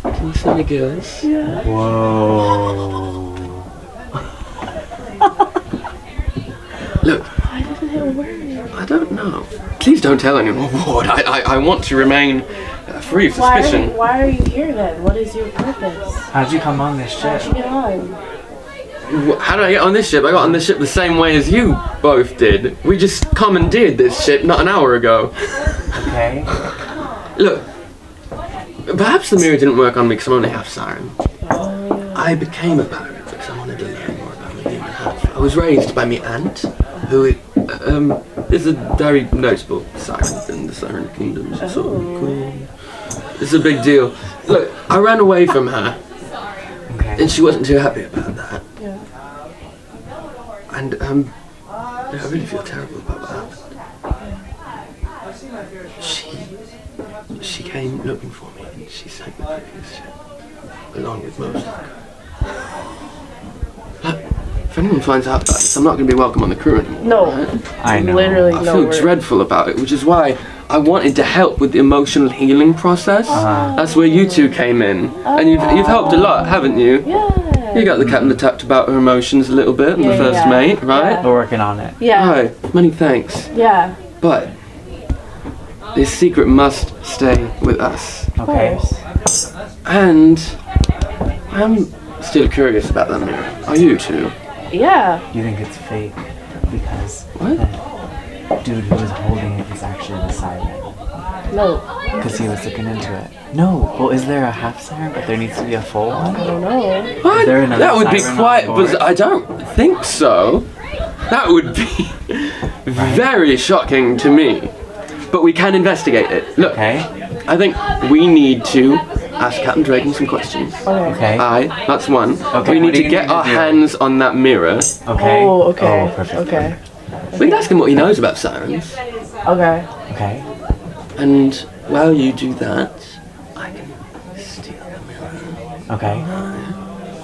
Speaker 5: Can you see me, girls?
Speaker 13: Yeah.
Speaker 5: Whoa. Look.
Speaker 13: Why didn't it work?
Speaker 5: I don't know. Please don't tell anyone, Ward. I want to remain free of suspicion.
Speaker 13: Why are you here then? What is your purpose?
Speaker 18: How'd you come on this ship?
Speaker 13: How'd you get on?
Speaker 5: How did I get on this ship? I got on this ship the same way as you both did. We just commandeered this ship not an hour ago.
Speaker 18: Okay.
Speaker 5: Look, perhaps the mirror didn't work on me because I'm only half siren. I became a pirate because I wanted to learn more about my human half. I was raised by my aunt, who is a very notable siren in the Siren Kingdoms. Sort of queen. It's a big deal. Look, I ran away from her, and she wasn't too happy about that.
Speaker 13: Yeah.
Speaker 5: And I really feel terrible about that. She came looking for me, and she sank the previous ship, along with most of the crew. Look, if anyone finds out about this, I'm not going to be welcome on the crew anymore.
Speaker 13: No,
Speaker 5: right?
Speaker 18: I know.
Speaker 13: Literally,
Speaker 5: I feel dreadful about it, which is why I wanted to help with the emotional healing process. That's where you two came in, and you've helped a lot, haven't you?
Speaker 13: Yeah.
Speaker 5: You got the captain that talked about her emotions a little bit, the first mate, right?
Speaker 18: We're working on it.
Speaker 13: Yeah.
Speaker 5: Right, many thanks.
Speaker 13: Yeah.
Speaker 5: But this secret must stay with us.
Speaker 18: Okay.
Speaker 5: And I'm still curious about that mirror. Are you too?
Speaker 13: Yeah.
Speaker 18: You think it's fake because
Speaker 5: what?
Speaker 18: The dude who was holding it is actually the siren.
Speaker 13: No.
Speaker 18: Because he was looking into it. No. Well, is there a half siren, but there needs to be a full one?
Speaker 13: I don't know.
Speaker 5: What?
Speaker 18: There another
Speaker 5: That would be
Speaker 18: siren
Speaker 5: quite,
Speaker 18: on board?
Speaker 5: but I don't think so. That would be very shocking to me. But we can investigate it. Look, I think we need to ask Captain Draken some questions.
Speaker 18: Okay.
Speaker 5: Aye, that's one.
Speaker 18: Okay,
Speaker 5: We
Speaker 18: what
Speaker 5: need
Speaker 18: do
Speaker 5: to
Speaker 18: you
Speaker 5: get
Speaker 18: need to
Speaker 5: our
Speaker 18: do?
Speaker 5: hands on that mirror.
Speaker 18: Okay.
Speaker 13: Oh, okay.
Speaker 18: Oh, perfect.
Speaker 13: Okay.
Speaker 5: We can ask him what he knows about sirens.
Speaker 13: Okay.
Speaker 18: Okay.
Speaker 5: And while you do that, I can
Speaker 20: Okay.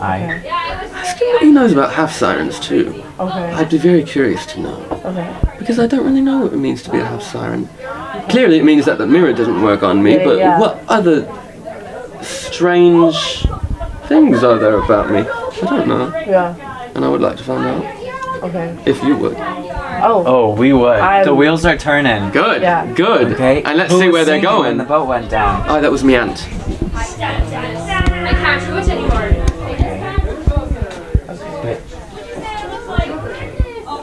Speaker 5: Ask him what he knows about half sirens too.
Speaker 13: Okay.
Speaker 5: I'd be very curious to know.
Speaker 13: Okay.
Speaker 5: Because I don't really know what it means to be a half siren. Clearly it means that the mirror doesn't work on me, but what other strange things are there about me? I don't know.
Speaker 13: Yeah.
Speaker 5: And I would like to find out.
Speaker 13: Okay.
Speaker 5: If you would.
Speaker 20: Oh, we would. The wheels are turning.
Speaker 5: Good.
Speaker 13: Yeah.
Speaker 5: Good.
Speaker 20: Okay.
Speaker 5: And let's
Speaker 20: Who
Speaker 5: see
Speaker 20: was
Speaker 5: where they're
Speaker 20: singing
Speaker 5: going.
Speaker 20: when the boat went down?
Speaker 5: Oh, that was me aunt.
Speaker 2: I can't do it anymore.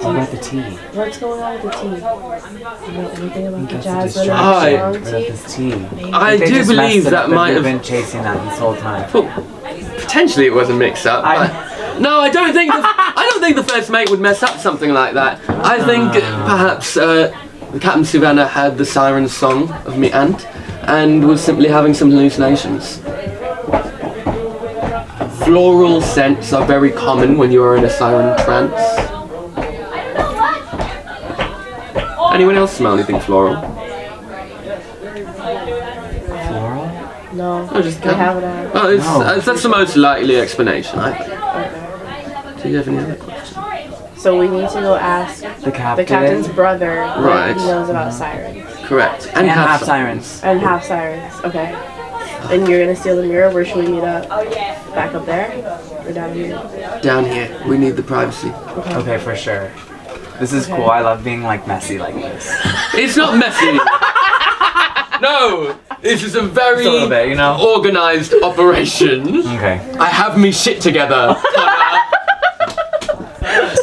Speaker 20: What about the tea?
Speaker 13: What's going on with the tea? You know anything about the jazz
Speaker 5: I
Speaker 20: They
Speaker 5: do
Speaker 20: just
Speaker 5: believe
Speaker 20: messed it
Speaker 5: that
Speaker 20: up.
Speaker 5: might
Speaker 20: They've
Speaker 5: have
Speaker 20: been chasing that this whole time.
Speaker 5: Potentially it was a mix-up. No, I don't think. I don't think the first mate would mess up something like that. I think perhaps Captain Souvanna had the siren song of me aunt and was simply having some hallucinations. Floral scents are very common when you are in a siren trance. Anyone else smell anything floral?
Speaker 20: Floral?
Speaker 13: No.
Speaker 5: Oh, just
Speaker 13: we haven't.
Speaker 5: Oh, that's the most likely explanation, I think. Do you have any other questions?
Speaker 13: So we need to go ask
Speaker 20: the
Speaker 13: captain's brother
Speaker 5: Right.
Speaker 13: what he knows about sirens.
Speaker 5: Correct.
Speaker 20: And half sirens.
Speaker 13: And half sirens. Okay. And you're gonna steal the mirror. Where should we meet up? Back up there or down here?
Speaker 5: Down here. We need the privacy.
Speaker 20: Okay, for sure. This is cool. I love being like messy like this.
Speaker 5: It's not messy. No, this is a very
Speaker 20: little bit, you know?
Speaker 5: organized operation.
Speaker 20: Okay.
Speaker 5: I have me shit together.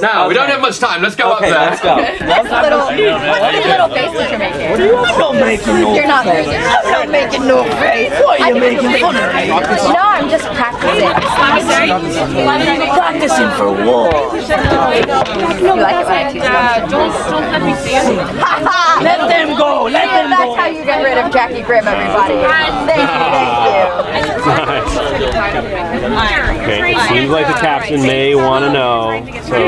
Speaker 5: Now, we don't have much time. Let's go up there.
Speaker 20: Let's go.
Speaker 9: What's the little face that you're making?
Speaker 15: What are you I'm not making no
Speaker 9: You're not
Speaker 15: face.
Speaker 9: making.
Speaker 15: I'm not making no face. Why are you making fun of me?
Speaker 9: No, I'm just practicing.
Speaker 15: Practicing for what?
Speaker 9: You like it when I teach them?
Speaker 8: Don't let me see it.
Speaker 15: Let them go. Let them
Speaker 9: That's
Speaker 15: go.
Speaker 9: how you get rid of Jackie Grimm, everybody. Thank you.
Speaker 21: Okay, seems like the captain may want to know, so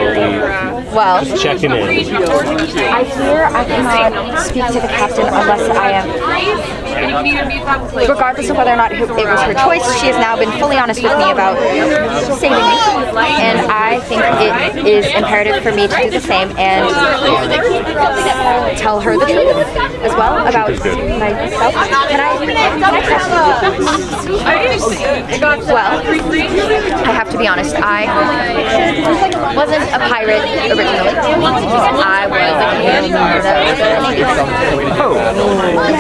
Speaker 9: Well,
Speaker 21: just checking in.
Speaker 9: I hear I cannot speak to the captain unless I am. Regardless of whether or not it was her choice, she has now been fully honest with me about saving me, and I think it is imperative for me to do the same and tell her the truth as well about myself. Can I trust you? Well, I have to be honest. I wasn't a pirate originally. I was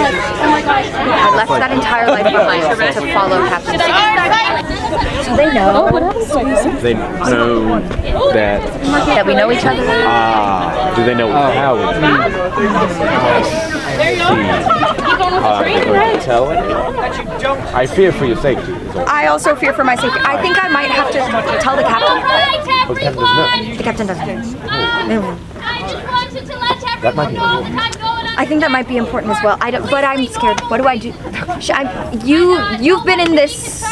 Speaker 9: I left that entire life behind to follow Captain Souvanna. So they know.
Speaker 21: They know
Speaker 9: That we know each other.
Speaker 21: Do they know how? I fear for your safety.
Speaker 9: I also fear for my safety. I think I might have to tell the captain.
Speaker 21: But the captain doesn't know.
Speaker 9: The captain doesn't.
Speaker 21: That might be important.
Speaker 9: I think that might be important as well. I don't, but I'm scared. What do I do? You've been in this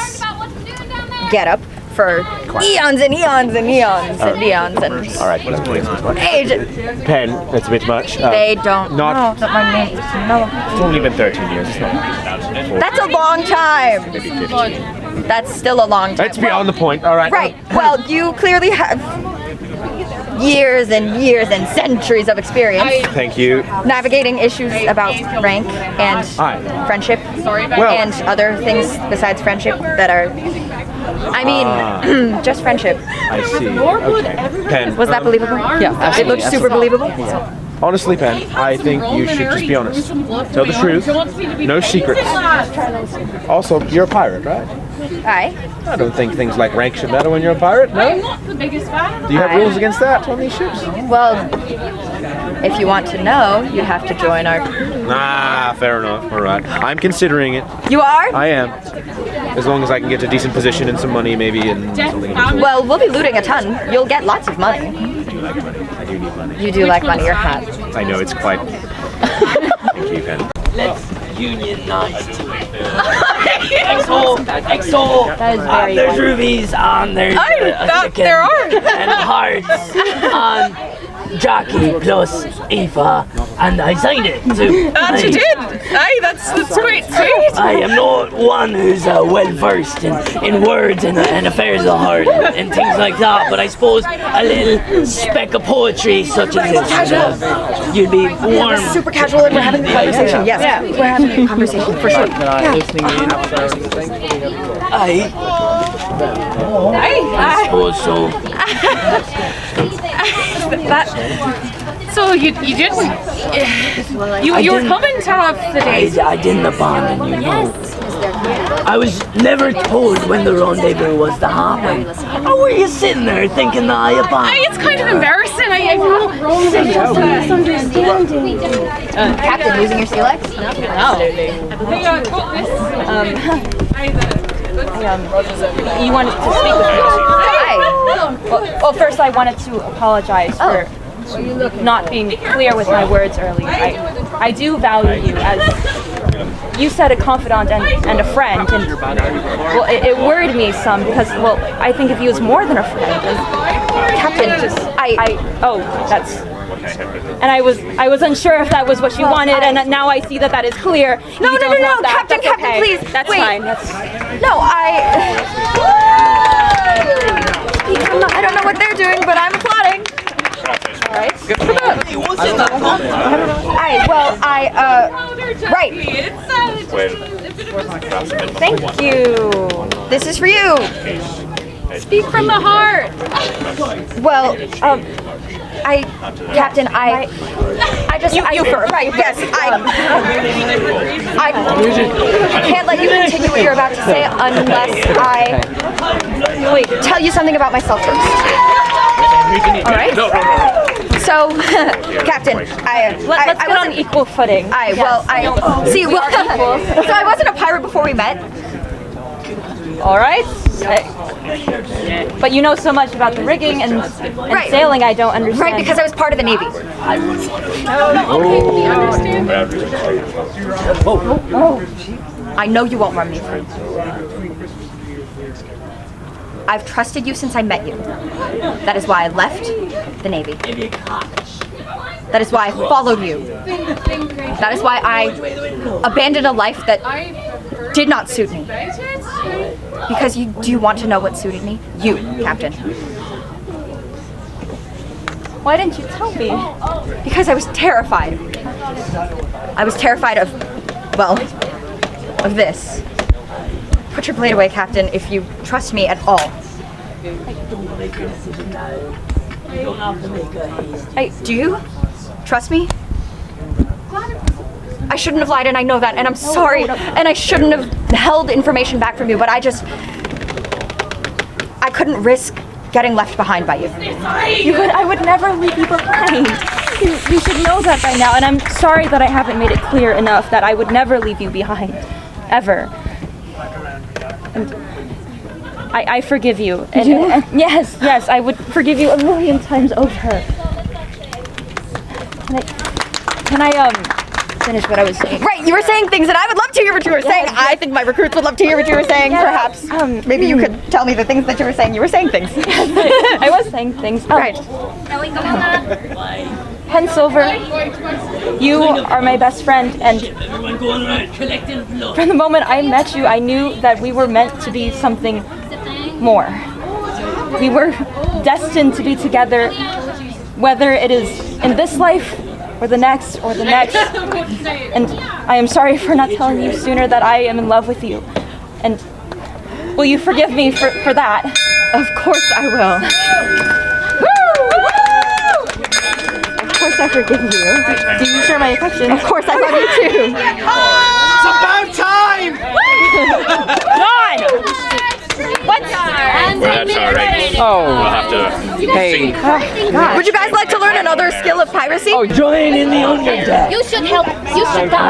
Speaker 9: getup for eons and eons and eons and eons and
Speaker 21: All right,
Speaker 9: ages.
Speaker 21: Pen, that's a bit much.
Speaker 9: They don't
Speaker 21: not-
Speaker 9: know that my name. No.
Speaker 21: It's only been 13 years. It's not.
Speaker 9: That's a long time.
Speaker 21: Maybe 15.
Speaker 9: That's still a long time.
Speaker 21: That's beyond the point. All right.
Speaker 9: Right. Well, you clearly have years and years and centuries of experience
Speaker 21: Thank you.
Speaker 9: navigating issues about rank and friendship and other things besides friendship that are, I mean, just friendship.
Speaker 21: I see. Okay. Pen.
Speaker 9: Was that believable? Yeah. It looked super believable.
Speaker 21: Honestly, Pen, I think you should just be honest. Tell the truth. No secrets. Also, you're a pirate, right?
Speaker 9: Aye.
Speaker 21: I don't think things like rank should matter when you're a pirate, no? Do you have rules against that on these ships?
Speaker 9: Well, if you want to know, you have to join our...
Speaker 21: Ah, fair enough. All right. I'm considering it.
Speaker 9: You are?
Speaker 21: I am. As long as I can get a decent position and some money, maybe, and something.
Speaker 9: Well, we'll be looting a ton. You'll get lots of money.
Speaker 21: I do like money. I do need money.
Speaker 9: You do like money. You're hot.
Speaker 21: I know, it's quite... Thank you, Pen.
Speaker 15: Let's unionize. XO.
Speaker 9: That is very
Speaker 15: There's rubies on there.
Speaker 17: There are.
Speaker 15: And hearts on Jackie plus Eva, and I signed it too.
Speaker 16: That you did. Aye, that's quite sweet.
Speaker 15: I am not one who's well versed in words and affairs of the heart and things like that, but I suppose a little speck of poetry such as this, you'd be warm.
Speaker 9: Super casual, and we're having a conversation. Yes, we're having a conversation for sure.
Speaker 15: I suppose so.
Speaker 16: So you did. You were coming to have the day.
Speaker 15: I didn't abandon you. No. I was never told when the rendezvous was to happen. How were you sitting there thinking that I abandoned?
Speaker 16: It's kind of embarrassing. I
Speaker 9: Captain, losing your sea legs?
Speaker 17: You wanted to speak with me? Hi. Well, first I wanted to apologize for not being clear with my words earlier. I do value you as, you said, a confidant and a friend, and well, it worried me some because, well, I think of you as more than a friend. Captain, and I was unsure if that was what you wanted, and now I see that is clear.
Speaker 9: No, Captain,
Speaker 17: okay.
Speaker 9: please.
Speaker 17: That's
Speaker 9: wait.
Speaker 17: fine.
Speaker 9: I don't know what they're doing, but I'm applauding. All right.
Speaker 15: Good for them.
Speaker 9: Right. Thank you. This is for you.
Speaker 16: Speak from the heart.
Speaker 9: Well, Captain, I just you first. Right? Yes, I can't let you continue what you're about to say unless I tell you something about myself first. All right. So, Captain,
Speaker 17: let's get on equal footing.
Speaker 9: So I wasn't a pirate before we met.
Speaker 17: All right. But you know so much about the rigging and sailing, I don't understand.
Speaker 9: Right, because I was part of the Navy. I know you won't run me through. I've trusted you since I met you. That is why I left the Navy. That is why I followed you. That is why I abandoned a life that did not suit me. Because do you want to know what suited me? You, Captain.
Speaker 17: Why didn't you tell me?
Speaker 9: Because I was terrified. I was terrified of this. Put your blade away, Captain, if you trust me at all. Do you trust me? I shouldn't have lied, and I know that, and I'm sorry, and I shouldn't have held information back from you, but I couldn't risk getting left behind by you.
Speaker 17: I would never leave you behind. You should know that by now, and I'm sorry that I haven't made it clear enough that I would never leave you behind, ever. And I forgive you. And yes, I would forgive you 1,000,000 times over. Can I finish what I was saying?
Speaker 9: Right, you were saying things that I would love to hear what you were saying. I think my recruits would love to hear what you were saying, perhaps. Maybe you could tell me the things that you were saying. You were saying things.
Speaker 17: I was saying things.
Speaker 9: Right.
Speaker 17: Pen Silver, you are my best friend, and from the moment I met you, I knew that we were meant to be something more. We were destined to be together, whether it is in this life, or the next, And I am sorry for not telling you sooner that I am in love with you. And will you forgive me for that?
Speaker 9: Of course I will. Of course I forgive you.
Speaker 17: Do you share my affection?
Speaker 9: Of course I love you too.
Speaker 11: It's about time!
Speaker 17: John! What?
Speaker 6: Well, that's all right.
Speaker 11: Oh.
Speaker 6: We'll have to
Speaker 11: Hey.
Speaker 9: Would you guys like to learn another skill of piracy?
Speaker 15: Oh, join in the underdeck.
Speaker 2: You should help. You should help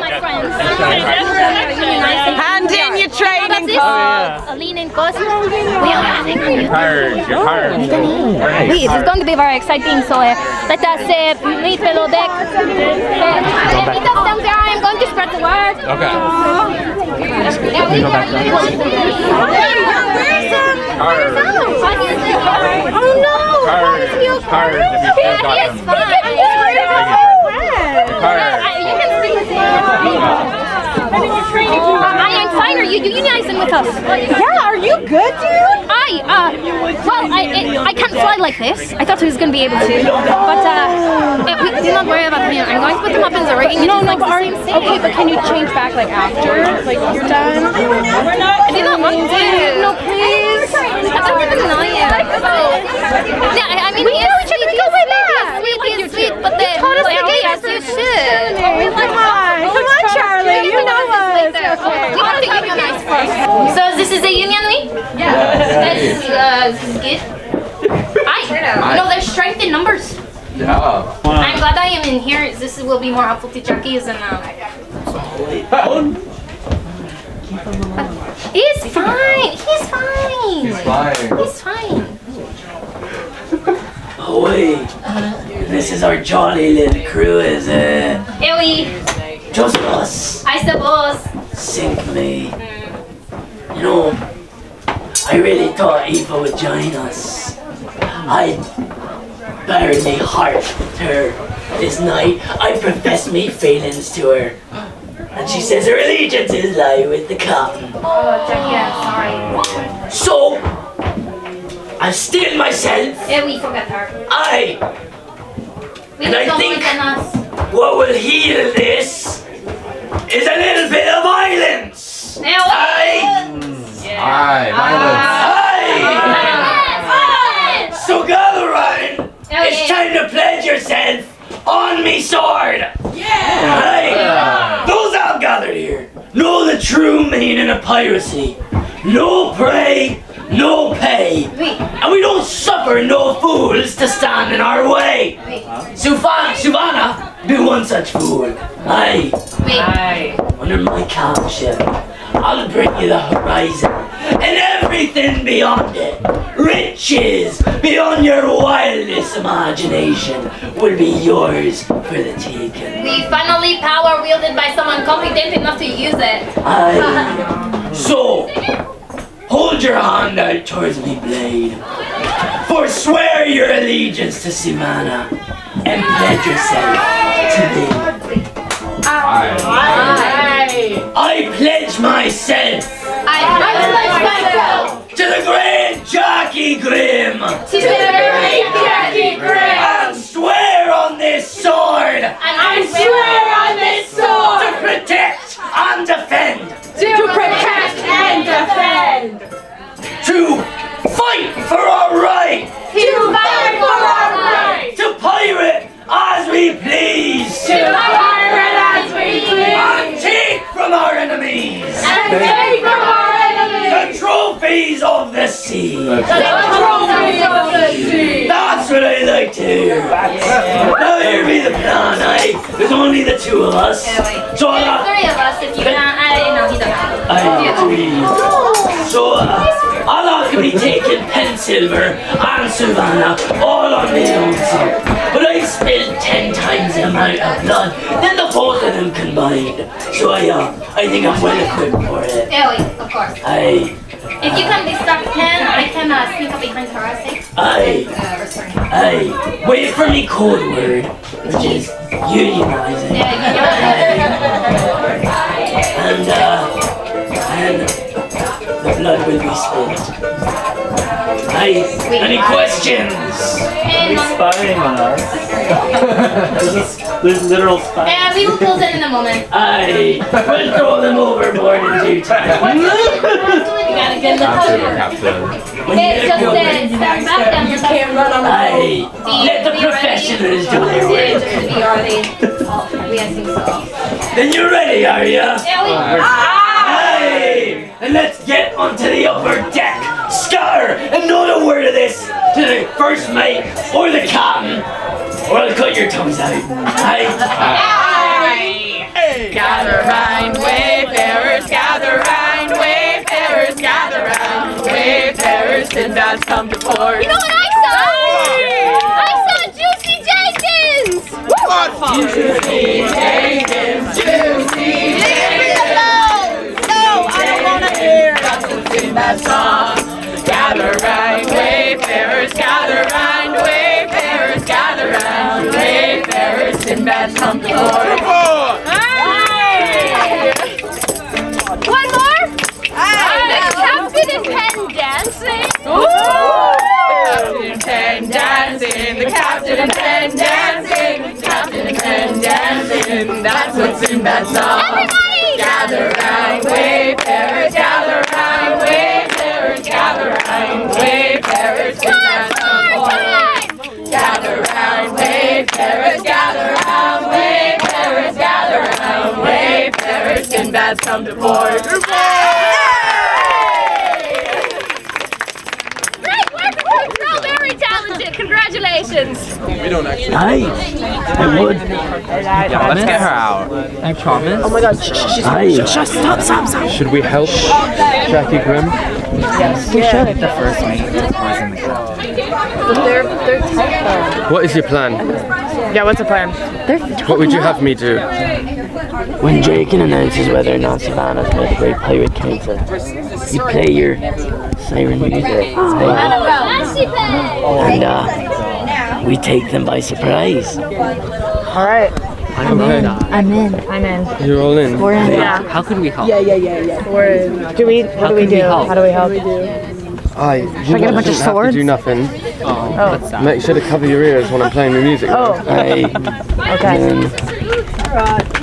Speaker 2: my friends.
Speaker 16: Hand in your training
Speaker 2: card. A leaning course. We are having a
Speaker 11: You're hired.
Speaker 2: Wait, this is going to be very exciting. So let us meet below deck. Meet us down there. I'm going to spread the word.
Speaker 11: Okay.
Speaker 2: Oh no! I am fine. Are you unionizing with us?
Speaker 17: Yeah, are you good, dude?
Speaker 2: I can't fly like this. I thought I was going to be able to, but do not worry about me. I'm going to put them up in the rigging.
Speaker 17: No, but okay, but can you change back like after, like you're done?
Speaker 2: I do not want to.
Speaker 17: No, please.
Speaker 2: I don't even know you. Yeah, I mean,
Speaker 17: we know each other. We go way back.
Speaker 2: Sweet, but then yes, you should.
Speaker 17: Come on, Charlie. You know us.
Speaker 2: Do you want to unionize first? So this is a union week? Yeah. This is good. There's strength in numbers.
Speaker 11: Yeah.
Speaker 2: I'm glad I am in here. This will be more helpful to jockeys and He's fine. He's fine.
Speaker 11: He's fine.
Speaker 2: He's fine.
Speaker 15: Oh wait, this is our jolly little crew, is it?
Speaker 2: Yeah, we.
Speaker 15: Just us.
Speaker 2: I suppose.
Speaker 15: Sink me. You know, I really thought Eva would join us. I barely hearted her this night. I professed me feelings to her. And she says her allegiances lie with the captain.
Speaker 2: Oh, Jackie, I'm sorry.
Speaker 15: So, I've steeled myself.
Speaker 2: Yeah, we forgot her.
Speaker 15: And I think what will heal this is a little bit of violence. So gather round. It's time to pledge yourself on me sword. Those all gathered here know the true meaning of piracy. No prey, no pay. And we don't suffer no fools to stand in our way. Souvanna be one such fool. Under my captain, I'll bring you the horizon and everything beyond it. Riches beyond your wildest imagination will be yours for the taking.
Speaker 2: We finally power wielded by someone competent enough to use it.
Speaker 15: So, hold your hand out towards me blade. Forswear your allegiance to Souvanna and pledge yourself to me. I pledge myself.
Speaker 2: I pledge myself
Speaker 15: to the great Jackie Grimm.
Speaker 2: To the great Jackie Grimm.
Speaker 15: And swear on this sword.
Speaker 2: And swear on this sword.
Speaker 15: To protect and defend.
Speaker 2: To protect and defend.
Speaker 15: To fight for our right.
Speaker 2: To fight for our right.
Speaker 15: To pirate as we please.
Speaker 2: To pirate as we please.
Speaker 15: And take from our enemies.
Speaker 2: And take from our enemies.
Speaker 15: The trophies of the sea.
Speaker 2: The trophies of the sea.
Speaker 15: That's what I like to hear. Now here be the plan, There's only the two of us. So
Speaker 2: There's three of us if you can. No, he doesn't.
Speaker 15: So I'll have to be taking pen silver and Souvanna all on my own self. But I've spilled 10 times the amount of blood than the both of them combined. So I think I'm well equipped for it.
Speaker 2: Yeah, of course. If you can distract Pen, I can sneak up behind her,
Speaker 15: Wait for me code word, which is unionizing. And the blood will be spilled. Any questions?
Speaker 19: Spying on us. There's literal spying.
Speaker 2: And we will close it in a moment.
Speaker 15: We'll throw them overboard in due time.
Speaker 2: You gotta get in the cover. It's just stand back down. You can't run on the boat.
Speaker 15: Let the professionals do their work.
Speaker 2: We think so.
Speaker 15: Then you're ready, are ya?
Speaker 2: Yeah, we are.
Speaker 15: And let's get onto the upper deck. Scar, and not a word of this to the first mate or the captain, or I'll cut your tongues out.
Speaker 3: Gather round, wayfarers, gather round, wayfarers, gather round, wayfarers, Sinbad's come to port.
Speaker 2: You know what I saw? I saw Juicy Jenkins!
Speaker 3: Juicy Jenkins, Juicy Jenkins. No, I don't want to hear that song. Gather round, wayfarers, gather round, One more. The captain and pen dancing.
Speaker 5: Pen dancing, the captain and pen dancing, captain and pen dancing. That's what's in that song.
Speaker 3: Everybody!
Speaker 5: Gather round, wayfarers, gather round, wayfarers, gather round, wayfarers, sing that song for us. Gather round, wayfarers, gather round, wayfarers, gather round, wayfarers, Sinbad's come to port.
Speaker 3: Very talented. Congratulations.
Speaker 5: We don't actually.
Speaker 15: Nice. I would.
Speaker 5: Yeah, let's get her out.
Speaker 18: I promise.
Speaker 15: Oh my God. Stop.
Speaker 5: Should we help Jackie Grimm?
Speaker 18: Yes, we should. The first mate was in the captain.
Speaker 13: They're tough.
Speaker 5: What is your plan?
Speaker 13: Yeah, what's the plan?
Speaker 5: What would you have me do?
Speaker 15: When Draken announces whether or not Savannah's by the Great Pirate Council, you play your siren music. And we take them by surprise.
Speaker 17: All right.
Speaker 5: I'm in.
Speaker 17: I'm in.
Speaker 5: You're all in.
Speaker 17: We're in.
Speaker 18: Yeah. How can we help?
Speaker 17: Yeah. We're in. What do we do? How do we help?
Speaker 5: You
Speaker 17: get a bunch of
Speaker 5: don't have to
Speaker 17: swords?
Speaker 5: do nothing.
Speaker 18: Oh.
Speaker 5: Make sure to cover your ears when I'm playing the music.
Speaker 17: Oh.
Speaker 15: Aye.
Speaker 17: Okay.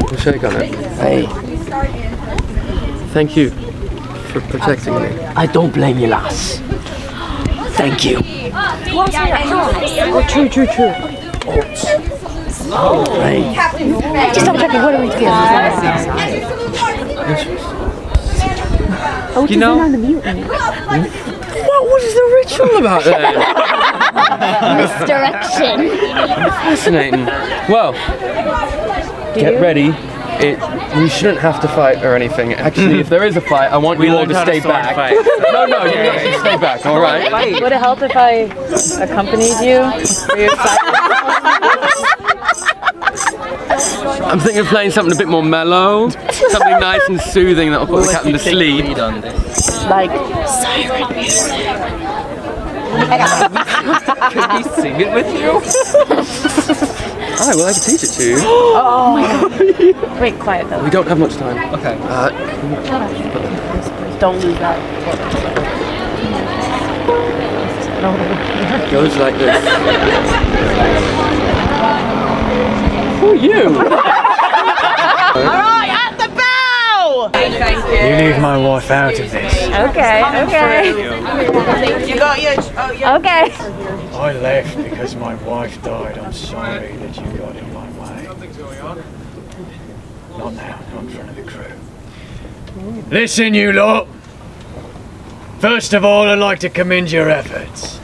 Speaker 5: We'll shake on it.
Speaker 15: Aye.
Speaker 5: Thank you for protecting me.
Speaker 15: I don't blame you, lass. Thank you.
Speaker 17: Oh, true.
Speaker 15: Right.
Speaker 17: Just double checking. What do we do? Oh,
Speaker 5: You know-
Speaker 17: on the mutiny.
Speaker 5: What is the ritual about that?
Speaker 3: Misdirection.
Speaker 5: Fascinating. Well, get ready. We shouldn't have to fight or anything. Actually, if there is a fight, I want you all to stay back. No, you should stay back, all right?
Speaker 17: Would it help if I accompanied you for your
Speaker 5: I'm thinking of playing something a bit more mellow, something nice and soothing that'll put the captain to sleep.
Speaker 17: like siren music?
Speaker 5: Can we sing it with you? Oh, well, I can teach it to you.
Speaker 17: Oh my god. Wait, quiet though.
Speaker 5: We don't have much time.
Speaker 18: Okay.
Speaker 17: Shut up. Don't lose that.
Speaker 5: It goes like this. Who are you?
Speaker 17: Alright, at the bow!
Speaker 10: You leave my wife out of this.
Speaker 17: Okay.
Speaker 16: You got your. Oh, yeah.
Speaker 17: Okay.
Speaker 10: I left because my wife died. I'm sorry that you got in my way. Not now, not in front of the crew. Listen, you lot. First of all, I'd like to commend your efforts.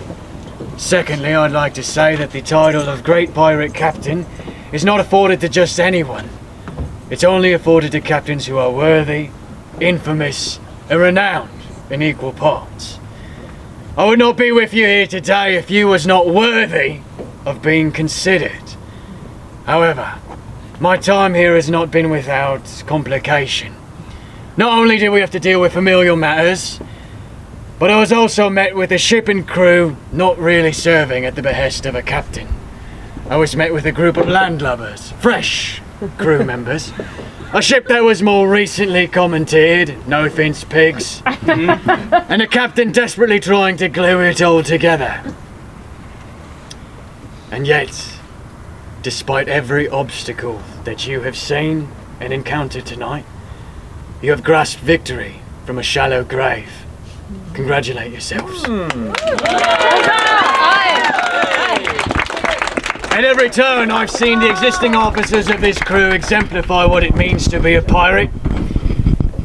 Speaker 10: Secondly, I'd like to say that the title of Great Pirate Captain is not afforded to just anyone. It's only afforded to captains who are worthy, infamous, and renowned in equal parts. I would not be with you here today if you was not worthy of being considered. However, my time here has not been without complication. Not only did we have to deal with familial matters, but I was also met with a ship and crew not really serving at the behest of a captain. I was met with a group of landlubbers, fresh crew members. A ship that was more recently commandeered, no offence pigs, and a captain desperately trying to glue it all together. And yet, despite every obstacle that you have seen and encountered tonight, you have grasped victory from a shallow grave. Congratulate yourselves. At every turn, I've seen the existing officers of this crew exemplify what it means to be a pirate.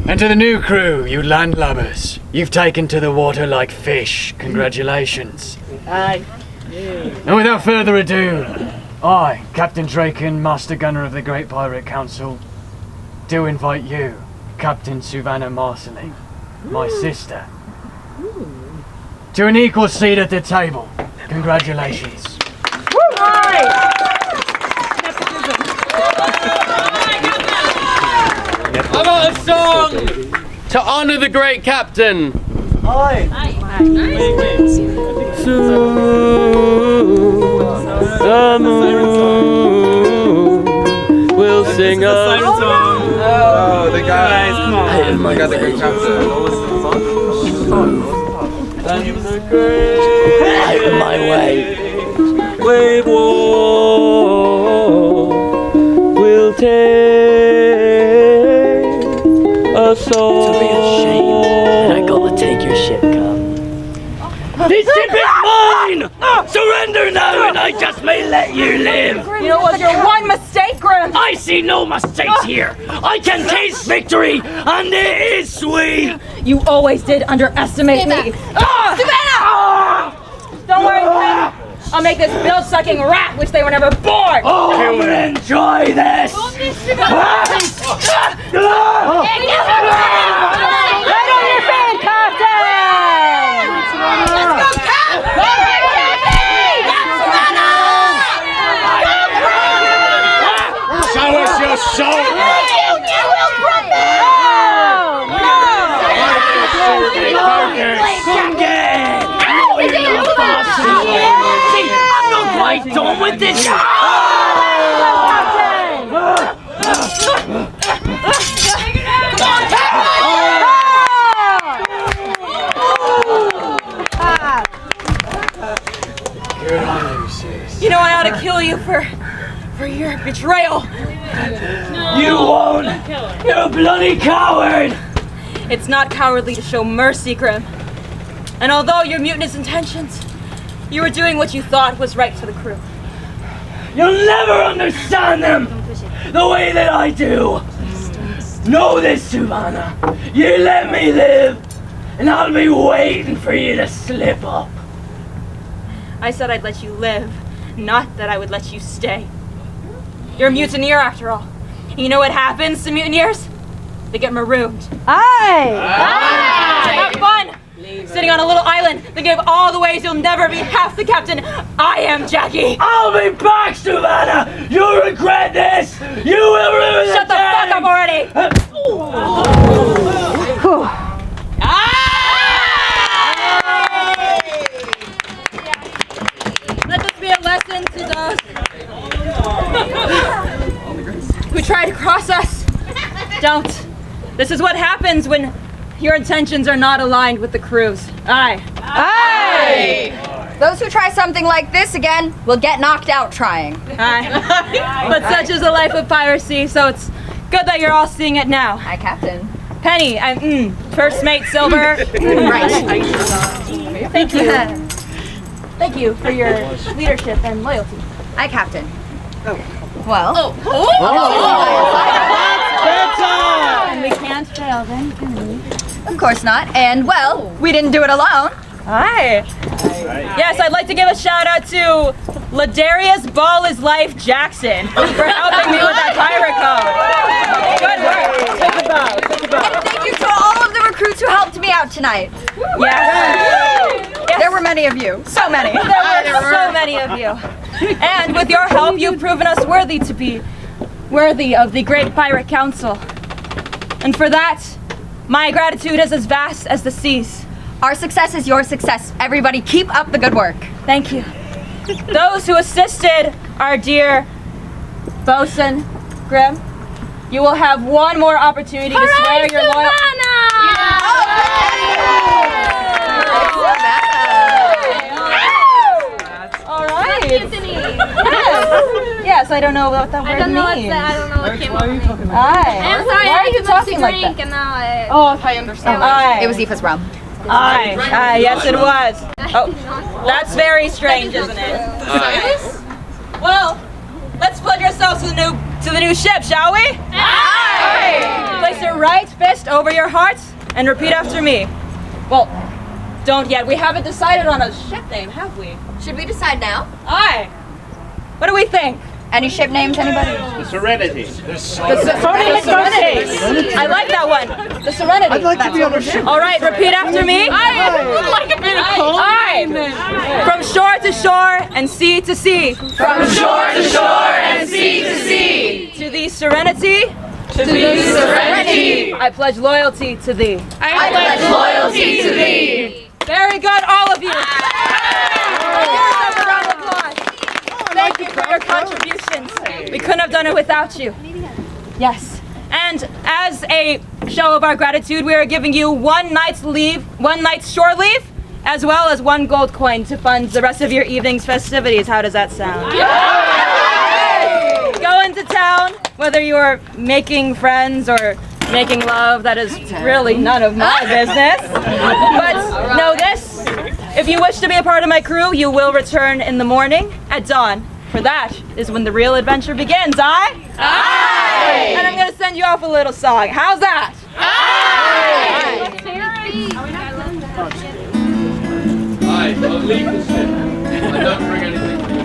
Speaker 10: And to the new crew, you landlubbers, you've taken to the water like fish. Congratulations.
Speaker 17: Aye.
Speaker 10: And without further ado, I, Captain Draken, Master Gunner of the Great Pirate Council, do invite you, Captain Souvanna Marceline, my sister, to an equal seat at the table. Congratulations.
Speaker 5: How about a song to honor the great captain? Soon the moon will sing us.
Speaker 11: Oh, they got guys, come on. They got the great captain.
Speaker 15: Out of my way.
Speaker 5: Wave wall will take us all.
Speaker 15: It's a real shame that I gotta take your ship, Cap. This ship is mine! Surrender now and I just may let you live!
Speaker 7: You know what? Your one mistake, Grim!
Speaker 15: I see no mistakes here! I can taste victory, and it is sweet!
Speaker 7: You always did underestimate me! Savannah! Don't worry, Ken. I'll make this bill-sucking rat wish they were never born!
Speaker 15: Oh, I'm gonna enjoy this!
Speaker 7: Right on your fan, Captain! Let's go, Cap!
Speaker 10: Show us your soul!
Speaker 15: I'm not quite done with this!
Speaker 7: You know I ought to kill you for your betrayal.
Speaker 15: You won't! You're a bloody coward!
Speaker 7: It's not cowardly to show mercy, Grim. And although your mutinous intentions, you were doing what you thought was right for the crew.
Speaker 15: You'll never understand them the way that I do! Know this, Souvanna. You let me live, and I'll be waiting for you to slip up.
Speaker 7: I said I'd let you live, not that I would let you stay. You're a mutineer after all. And you know what happens to mutineers? They get marooned.
Speaker 17: Aye!
Speaker 7: Have fun! Sitting on a little island, thinking of all the ways you'll never be half the captain I am, Jackie!
Speaker 15: I'll be back, Souvanna! You'll regret this! You will ruin the
Speaker 7: Shut the fuck up already! Let this be a lesson to those who try to cross us. Don't. This is what happens when your intentions are not aligned with the crew's. Aye.
Speaker 9: Aye! Those who try something like this again will get knocked out trying.
Speaker 7: Aye. But such is the life of piracy, so it's good that you're all seeing it now.
Speaker 9: Aye, Captain.
Speaker 7: Penny, and first mate Silver.
Speaker 9: Right.
Speaker 7: Thank you. Thank you for your leadership and loyalty.
Speaker 9: Aye, Captain. Well.
Speaker 7: And we can't fail then, can we?
Speaker 9: Of course not. And, well, we didn't do it alone.
Speaker 7: Aye. Yes, I'd like to give a shout out to Ladarius Ball is Life Jackson for helping me with that pirate code. Good work. Take a bow. Take a bow.
Speaker 9: And thank you to all of the recruits who helped me out tonight.
Speaker 7: Yes.
Speaker 9: There were many of you. So many.
Speaker 7: There were so many of you. And with your help, you've proven us worthy of the great pirate council. And for that, my gratitude is as vast as the seas.
Speaker 9: Our success is your success. Everybody, keep up the good work.
Speaker 7: Thank you. Those who assisted our dear bosun, Grim, you will have one more opportunity to swear your loyalty. All right. Yes, I don't know what that word means.
Speaker 2: I don't know what came up.
Speaker 7: Aye.
Speaker 2: I'm sorry,
Speaker 7: Why are you talking like that?
Speaker 2: And now I...
Speaker 7: Oh, if I understand. Aye.
Speaker 9: It was Aoife's rum.
Speaker 7: Aye. Aye, yes it was. Oh, that's very strange, isn't it? Well, let's pledge ourselves to the new ship, shall we? Aye! Place your right fist over your heart and repeat after me. Well, don't yet. We haven't decided on a ship name, have we?
Speaker 9: Should we decide now?
Speaker 7: Aye. What do we think?
Speaker 9: Any ship names, anybody?
Speaker 11: The Serenity.
Speaker 7: The Serenity. I like that one. The Serenity.
Speaker 11: I'd like to be on a ship.
Speaker 7: All right, repeat after me.
Speaker 8: I would like a bit of cold.
Speaker 7: Aye. From shore to shore and sea to sea.
Speaker 15: From shore to shore and sea to sea.
Speaker 7: To thee, Serenity.
Speaker 15: To thee, Serenity.
Speaker 7: I pledge loyalty to thee.
Speaker 15: I pledge loyalty to thee.
Speaker 7: Very good, all of you. Round of applause. Thank you for your contributions. We couldn't have done it without you. Yes. And as a show of our gratitude, we are giving you 1 night's shore leave, as well as 1 gold coin to fund the rest of your evening's festivities. How does that sound? Yay! Go into town, whether you are making friends or making love, that is really none of my business. But know this, if you wish to be a part of my crew, you will return in the morning at dawn. For that is when the real adventure begins, aye? Aye! And I'm gonna send you off a little song. How's that? Aye!
Speaker 5: Aye, I'll leave the ship. I don't bring anything with me.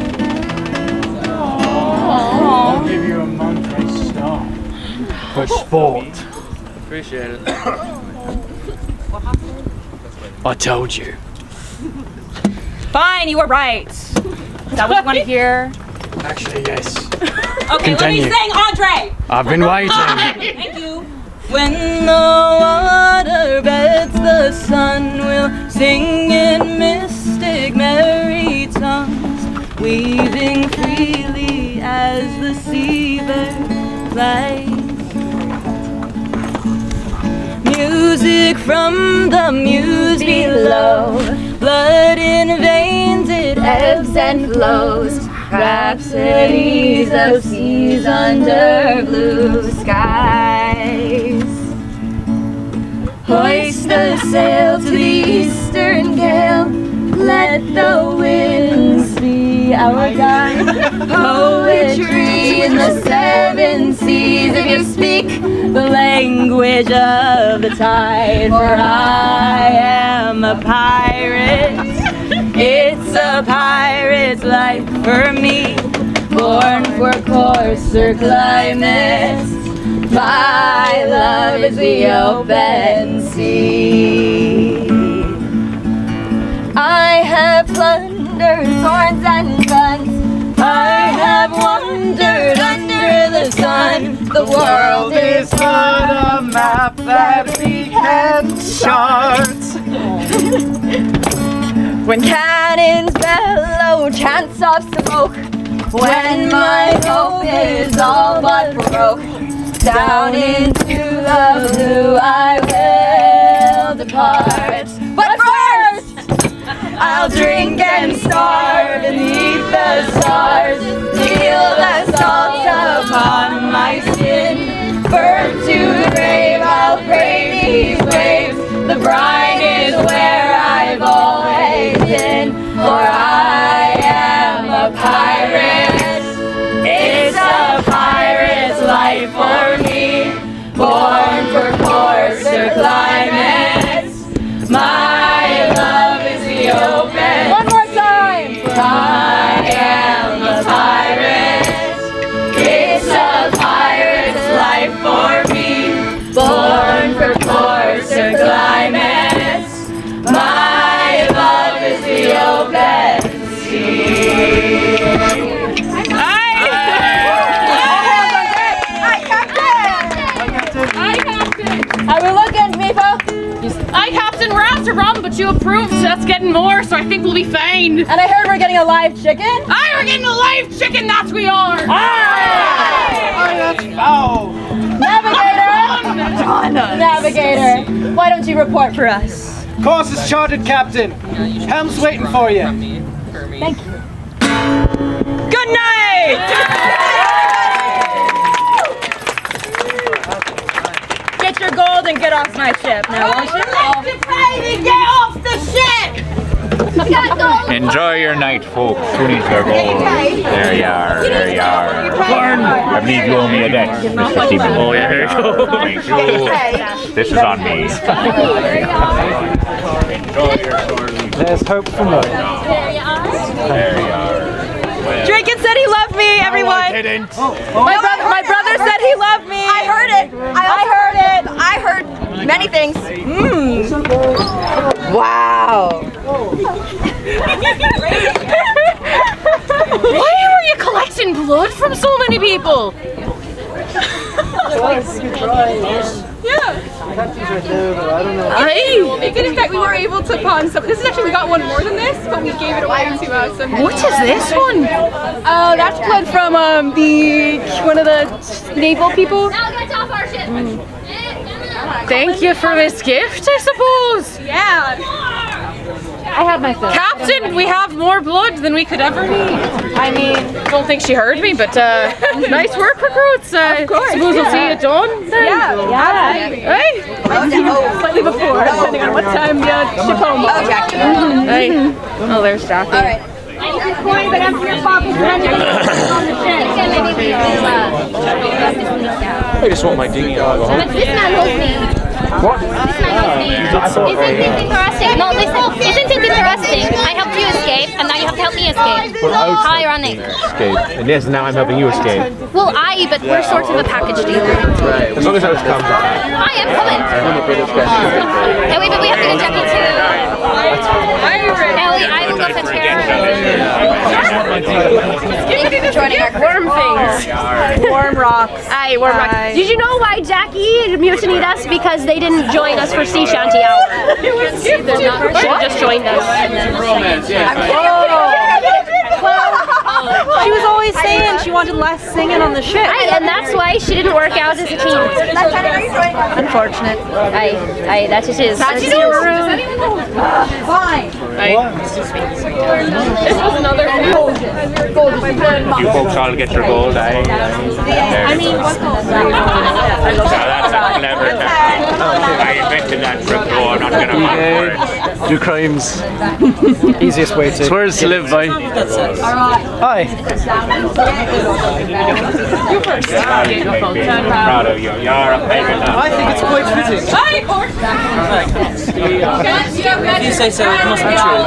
Speaker 10: I'll give you a Monterey star. For sport.
Speaker 5: Appreciate it.
Speaker 10: I told you.
Speaker 7: Fine, you were right. Is that what you want to hear?
Speaker 10: Actually, yes.
Speaker 7: Okay,
Speaker 10: Continue.
Speaker 7: let me sing, Andre!
Speaker 10: I've been waiting.
Speaker 7: Thank you. When the water beds, the sun will sing in mystic merry tongues, weaving freely as the seabird flies. Music from the muse below, blood in veins, it ebbs and flows, rhapsodies of seas under blue skies. Hoist the sail to the eastern gale, let the winds be our guide. Poetry in the 7 seas, if you speak the language of the tide. For I am a pirate, it's a pirate's life for me, born for coarser climates. My love is the open sea. I have plundered swords and guns, I have wandered under the sun. The world is but a map that we can chart. When cannons bellow chants of smoke, when my hope is all but broke, down into the blue I will depart. But first, I'll drink and starve beneath the stars, feel the salt upon my skin. Burnt to the grave, I'll brave these waves. The brine is where I've always been, for I am a pirate. It's a pirate's life for me, born for coarser climates. My love is the open. One more time. For I am a pirate. It's a pirate's life for me, born for coarser climates. My love is the open sea. How we looking, Mifa?
Speaker 8: Aye, Captain, we're after rum, but you approved us getting more, so I think we'll be fine.
Speaker 7: And I heard we're getting a live chicken?
Speaker 8: Aye, we're getting a live chicken, that's we are!
Speaker 7: Aye!
Speaker 10: That's foul.
Speaker 7: Navigator, why don't you report for us?
Speaker 19: Course is charted, Captain. Helm's waiting for you.
Speaker 7: Thank you. Good night! Get your gold and get off my ship now, won't you?
Speaker 3: Get off the ship!
Speaker 6: Enjoy your night, folks. Who needs their gold? There you are. There you are. I believe you owe me a debt, Mr. Seaman. Oh, yeah, here you go. Thank you. This is on me.
Speaker 12: There's hope for more.
Speaker 6: There you are.
Speaker 7: Drinkin said he loved me, everyone.
Speaker 10: I didn't.
Speaker 7: My brother said he loved me.
Speaker 9: I heard it. I heard it. I heard many things. Wow.
Speaker 8: Why were you collecting blood from so many people?
Speaker 7: Yeah.
Speaker 19: Shanty's right there, though. I don't know.
Speaker 3: It did in fact we were able to pawn some. This is actually, we got one more than this, but we gave it away to some.
Speaker 16: What is this one?
Speaker 3: That's blood from one of the naval people.
Speaker 2: Now get off our ship.
Speaker 3: Thank you for this gift, I suppose. Yeah.
Speaker 17: I had my fill.
Speaker 3: Captain, we have more blood than we could ever need. I mean, don't think she heard me, but nice work, recruits. Of course. Suppose we'll see you done then.
Speaker 17: Yeah.
Speaker 3: Hey?
Speaker 17: Slightly before, depending on what time the ship home.
Speaker 3: Oh, Jackie. Hey. Oh, there's Jackie. All right.
Speaker 2: I need this coin, but I'm your pocket. On the ship.
Speaker 21: I just want my dinghy on the
Speaker 2: But this man knows me.
Speaker 21: What?
Speaker 2: Isn't it interesting? No, listen. Isn't it interesting? I helped you escape, and now you have to help me escape. How ironic.
Speaker 21: Escape. And yes, now I'm helping you escape.
Speaker 2: Well, but we're sort of a package deal.
Speaker 21: Right. As long as those come.
Speaker 2: I am coming. Ellie, but we have to get Jackie too. Ellie, I will go fetch her.
Speaker 3: Thank you for joining our worm things.
Speaker 17: Warm rocks.
Speaker 3: Aye, warm rocks.
Speaker 2: Did you know why Jackie mutinied us? Because they didn't join us for sea shanty hour. She just joined us.
Speaker 17: She was always saying she wanted less singing on the ship.
Speaker 2: And that's why she didn't work out as a team.
Speaker 17: Unfortunate.
Speaker 2: That it is.
Speaker 3: Fine. This was another
Speaker 6: You folks all get your gold,
Speaker 3: I mean, what gold?
Speaker 6: That's a clever tactic. I invented that trick, though I'm not gonna mock for it.
Speaker 19: Do crimes. Easiest way to.
Speaker 21: It's words to live by.
Speaker 19: Hi.
Speaker 6: Proud of you. You're a favorite.
Speaker 19: I think it's quite fitting.
Speaker 18: If you say so, it must be true.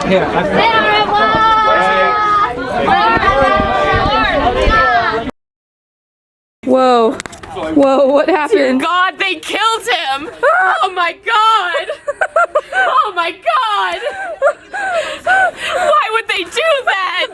Speaker 19: Here,
Speaker 17: Whoa. Whoa, what happened?
Speaker 3: God, they killed him! Oh my God! Oh my God! Why would they do that?